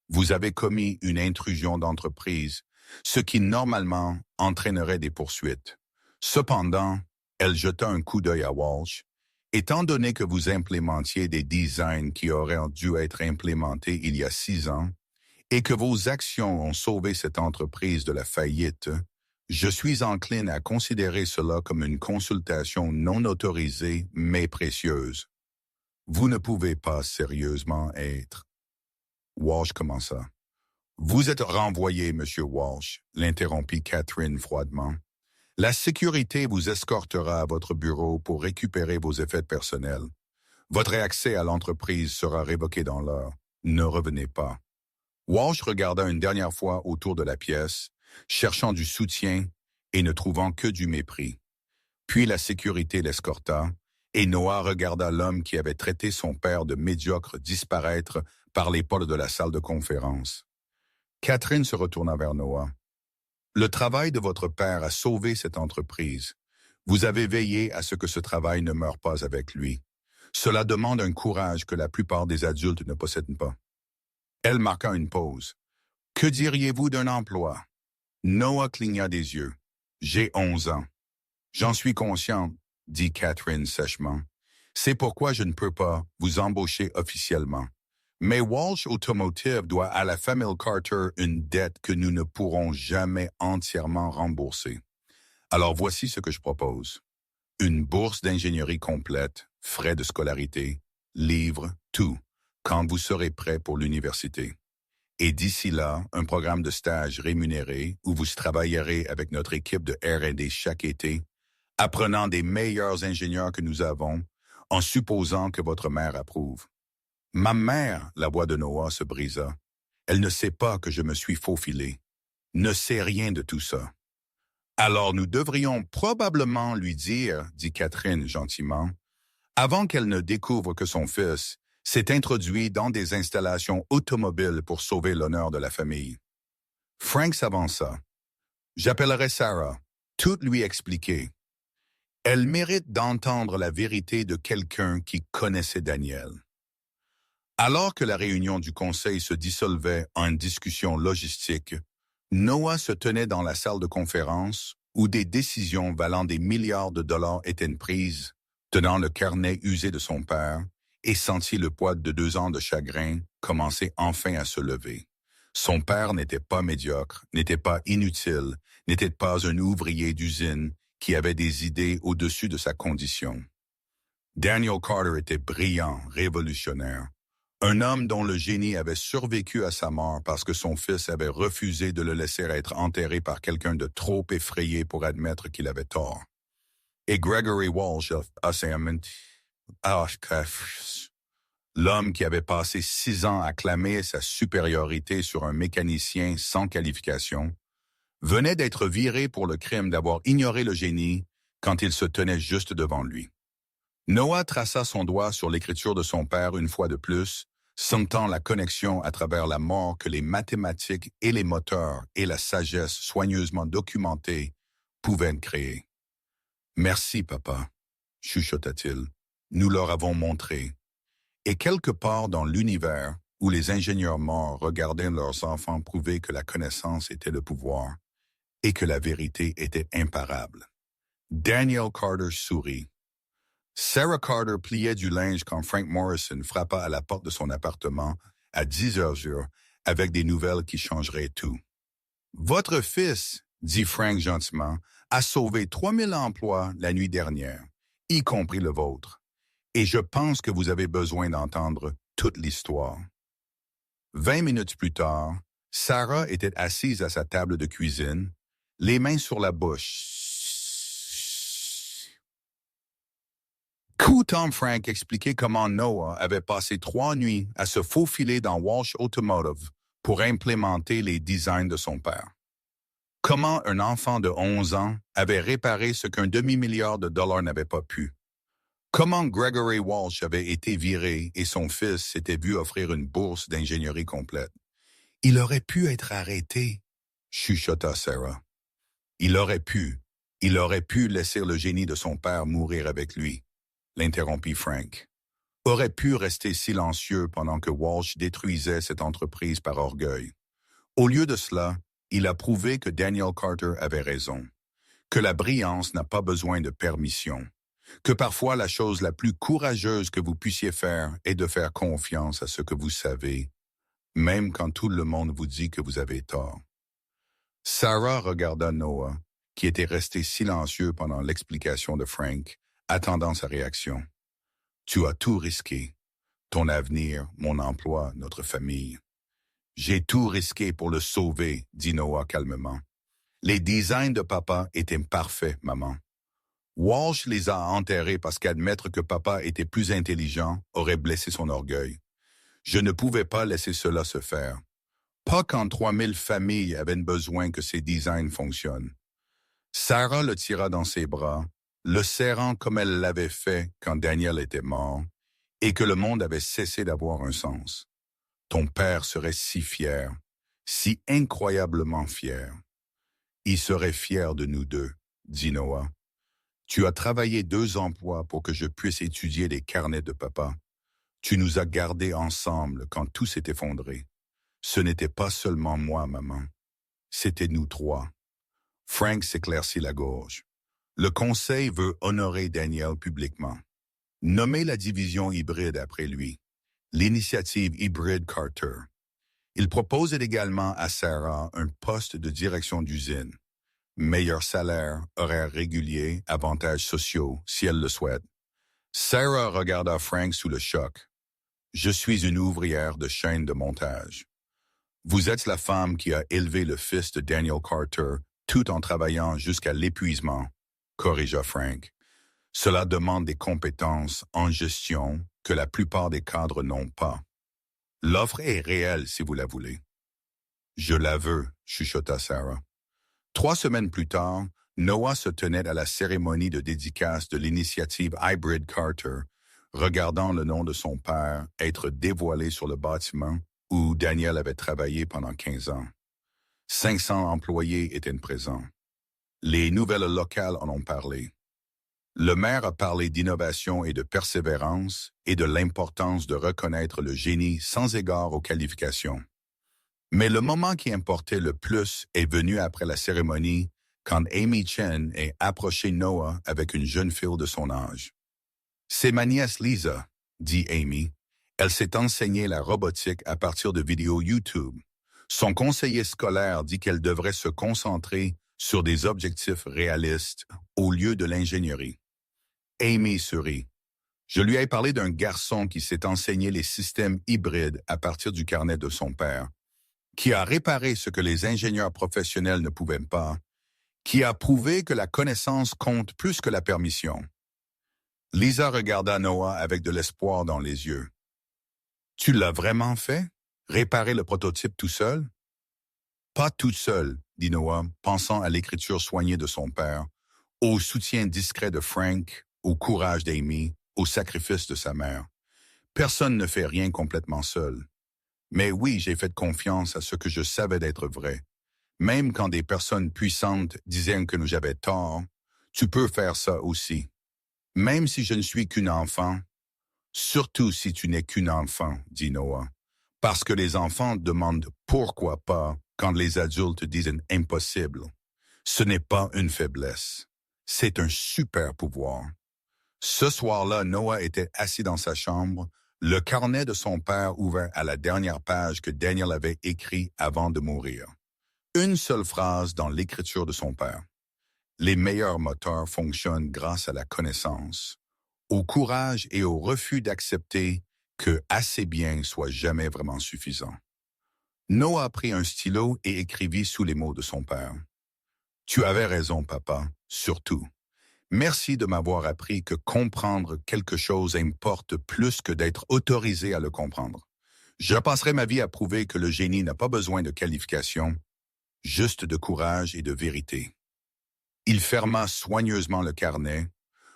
Vous avez commis une intrusion d'entreprise, ce qui normalement entraînerait des poursuites. Cependant, » elle jeta un coup d'œil à Walsh, « étant donné que vous implémentiez des designs qui auraient dû être implémentés il y a 6 ans, et que vos actions ont sauvé cette entreprise de la faillite, je suis encline à considérer cela comme une consultation non autorisée mais précieuse. Vous ne pouvez pas sérieusement être. » Walsh commença. « Vous êtes renvoyé, Monsieur Walsh, » l'interrompit Catherine froidement. « La sécurité vous escortera à votre bureau pour récupérer vos effets personnels. Votre accès à l'entreprise sera révoqué dans l'heure. Ne revenez pas. » Walsh regarda une dernière fois autour de la pièce, cherchant du soutien et ne trouvant que du mépris. Puis la sécurité l'escorta, et Noah regarda l'homme qui avait traité son père de médiocre disparaître par les portes de la salle de conférence. Catherine se retourna vers Noah. « Le travail de votre père a sauvé cette entreprise. Vous avez veillé à ce que ce travail ne meure pas avec lui. Cela demande un courage que la plupart des adultes ne possèdent pas. » Elle marqua une pause. « Que diriez-vous d'un emploi? » Noah cligna des yeux. « J'ai 11 ans. »« J'en suis consciente, » dit Catherine sèchement. « C'est pourquoi je ne peux pas vous embaucher officiellement. Mais Walsh Automotive doit à la famille Carter une dette que nous ne pourrons jamais entièrement rembourser. Alors voici ce que je propose. Une bourse d'ingénierie complète, frais de scolarité, livres, tout, quand vous serez prêt pour l'université. Et d'ici là, un programme de stage rémunéré où vous travaillerez avec notre équipe de R&D chaque été, apprenant des meilleurs ingénieurs que nous avons, en supposant que votre mère approuve. » « Ma mère, » la voix de Noah se brisa. « Elle ne sait pas que je me suis faufilé. Ne sait rien de tout ça. »« Alors nous devrions probablement lui dire, » dit Catherine gentiment, « avant qu'elle ne découvre que son fils s'est introduit dans des installations automobiles pour sauver l'honneur de la famille. » Frank s'avança. « J'appellerai Sarah, tout lui expliquer. Elle mérite d'entendre la vérité de quelqu'un qui connaissait Daniel. » Alors que la réunion du conseil se dissolvait en une discussion logistique, Noah se tenait dans la salle de conférence où des décisions valant des milliards de dollars étaient prises, tenant le carnet usé de son père, et sentit le poids de 2 ans de chagrin commencer enfin à se lever. Son père n'était pas médiocre, n'était pas inutile, n'était pas un ouvrier d'usine qui avait des idées au-dessus de sa condition. Daniel Carter était brillant, révolutionnaire. Un homme dont le génie avait survécu à sa mort parce que son fils avait refusé de le laisser être enterré par quelqu'un de trop effrayé pour admettre qu'il avait tort. Et Gregory Walsh, L'homme qui avait passé 6 ans à clamer sa supériorité sur un mécanicien sans qualification venait d'être viré pour le crime d'avoir ignoré le génie quand il se tenait juste devant lui. Noah traça son doigt sur l'écriture de son père une fois de plus, sentant la connexion à travers la mort que les mathématiques et les moteurs et la sagesse soigneusement documentée pouvaient créer. « Merci, papa, » chuchota-t-il. « Nous leur avons montré. » Et quelque part dans l'univers où les ingénieurs morts regardaient leurs enfants prouver que la connaissance était le pouvoir et que la vérité était imparable, Daniel Carter sourit. Sarah Carter pliait du linge quand Frank Morrison frappa à la porte de son appartement à 10 heures avec des nouvelles qui changeraient tout. « Votre fils, dit Frank gentiment, a sauvé 3000 emplois la nuit dernière, y compris le vôtre. Et je pense que vous avez besoin d'entendre toute l'histoire. » 20 minutes plus tard, Sarah était assise à sa table de cuisine, les mains sur la bouche. Écoutant Frank expliquer comment Noah avait passé 3 nuits à se faufiler dans Walsh Automotive pour implémenter les designs de son père. Comment un enfant de 11 ans avait réparé ce qu'un demi-milliard de dollars n'avait pas pu. Comment Gregory Walsh avait été viré et son fils s'était vu offrir une bourse d'ingénierie complète. « Il aurait pu être arrêté, » chuchota Sarah. « Il aurait pu laisser le génie de son père mourir avec lui, » l'interrompit Frank. « Aurait pu rester silencieux pendant que Walsh détruisait cette entreprise par orgueil. Au lieu de cela, il a prouvé que Daniel Carter avait raison, que la brillance n'a pas besoin de permission, que parfois la chose la plus courageuse que vous puissiez faire est de faire confiance à ce que vous savez, même quand tout le monde vous dit que vous avez tort. » Sarah regarda Noah, qui était resté silencieux pendant l'explication de Frank, attendant sa réaction. « Tu as tout risqué. Ton avenir, mon emploi, notre famille. »« J'ai tout risqué pour le sauver, » dit Noah calmement. « Les designs de papa étaient parfaits, maman. Walsh les a enterrés parce qu'admettre que papa était plus intelligent aurait blessé son orgueil. Je ne pouvais pas laisser cela se faire. Pas quand 3000 familles avaient besoin que ces designs fonctionnent. » Sarah le tira dans ses bras, le serrant comme elle l'avait fait quand Daniel était mort, et que le monde avait cessé d'avoir un sens. « Ton père serait si fier, si incroyablement fier. »« Il serait fier de nous deux, » dit Noah. « Tu as travaillé 2 emplois pour que je puisse étudier les carnets de papa. Tu nous as gardés ensemble quand tout s'est effondré. Ce n'était pas seulement moi, maman. C'était nous 3. » Frank s'éclaircit la gorge. Le conseil veut honorer Daniel publiquement. Nommer la division hybride après lui, l'initiative hybride Carter. Il propose également à Sarah un poste de direction d'usine. Meilleur salaire, horaires réguliers, avantages sociaux, si elle le souhaite. Sarah regarda Frank sous le choc. « Je suis une ouvrière de chaîne de montage. Vous êtes la femme qui a élevé le fils de Daniel Carter tout en travaillant jusqu'à l'épuisement, » corrigea Frank. « Cela demande des compétences en gestion que la plupart des cadres n'ont pas. L'offre est réelle si vous la voulez. »« Je la veux, » chuchota Sarah. 3 semaines plus tard, Noah se tenait à la cérémonie de dédicace de l'initiative Hybrid Carter, regardant le nom de son père être dévoilé sur le bâtiment où Daniel avait travaillé pendant 15 ans. 500 employés étaient présents. Les nouvelles locales en ont parlé. Le maire a parlé d'innovation et de persévérance et de l'importance de reconnaître le génie sans égard aux qualifications. Mais le moment qui importait le plus est venu après la cérémonie, quand Amy Chen est approchée Noah avec une jeune fille de son âge. « C'est ma nièce Lisa, » dit Amy. « Elle s'est enseignée la robotique à partir de vidéos YouTube. Son conseiller scolaire dit qu'elle devrait se concentrer sur des objectifs réalistes au lieu de l'ingénierie. » Amy sourit. « Je lui ai parlé d'un garçon qui s'est enseigné les systèmes hybrides à partir du carnet de son père, qui a réparé ce que les ingénieurs professionnels ne pouvaient pas, qui a prouvé que la connaissance compte plus que la permission. » Lisa regarda Noah avec de l'espoir dans les yeux. Tu l'as vraiment fait? Réparer le prototype tout seul? Pas tout seul, dit Noah, pensant à l'écriture soignée de son père, au soutien discret de Frank, au courage d'Amy, au sacrifice de sa mère. Personne ne fait rien complètement seul. Mais oui, j'ai fait confiance à ce que je savais d'être vrai. Même quand des personnes puissantes disaient que j'avais tort, tu peux faire ça aussi. Même si je ne suis qu'une enfant, surtout si tu n'es qu'une enfant, dit Noah. Parce que les enfants demandent pourquoi pas quand les adultes disent impossible. Ce n'est pas une faiblesse. C'est un super pouvoir. Ce soir-là, Noah était assis dans sa chambre, le carnet de son père ouvert à la dernière page que Daniel avait écrit avant de mourir. Une seule phrase dans l'écriture de son père. Les meilleurs moteurs fonctionnent grâce à la connaissance, au courage et au refus d'accepter que assez bien soit jamais vraiment suffisant. Noah prit un stylo et écrivit sous les mots de son père. « Tu avais raison, papa, surtout. Merci de m'avoir appris que comprendre quelque chose importe plus que d'être autorisé à le comprendre. Je passerai ma vie à prouver que le génie n'a pas besoin de qualification, juste de courage et de vérité. » Il ferma soigneusement le carnet,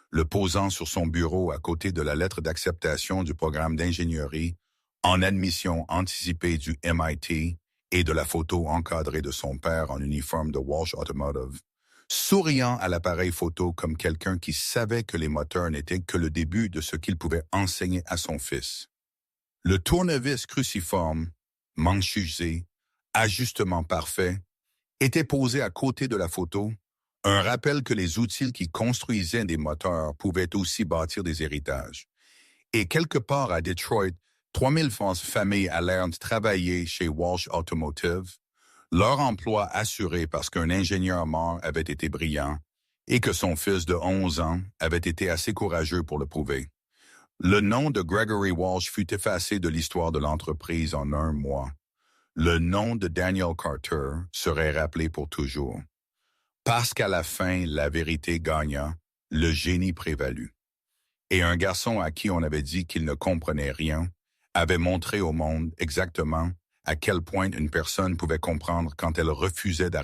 le posant sur son bureau à côté de la lettre d'acceptation du programme d'ingénierie en admission anticipée du MIT et de la photo encadrée de son père en uniforme de Walsh Automotive, souriant à l'appareil photo comme quelqu'un qui savait que les moteurs n'étaient que le début de ce qu'il pouvait enseigner à son fils. Le tournevis cruciforme, manche usée, ajustement parfait, était posé à côté de la photo, un rappel que les outils qui construisaient des moteurs pouvaient aussi bâtir des héritages. Et quelque part à Detroit, 3000 familles allèrent travailler chez Walsh Automotive, leur emploi assuré parce qu'un ingénieur mort avait été brillant et que son fils de 11 ans avait été assez courageux pour le prouver. Le nom de Gregory Walsh fut effacé de l'histoire de l'entreprise en un mois. Le nom de Daniel Carter serait rappelé pour toujours. Parce qu'à la fin, la vérité gagna, le génie prévalut. Et un garçon à qui on avait dit qu'il ne comprenait rien avait montré au monde exactement à quel point une personne pouvait comprendre quand elle refusait d'arrêter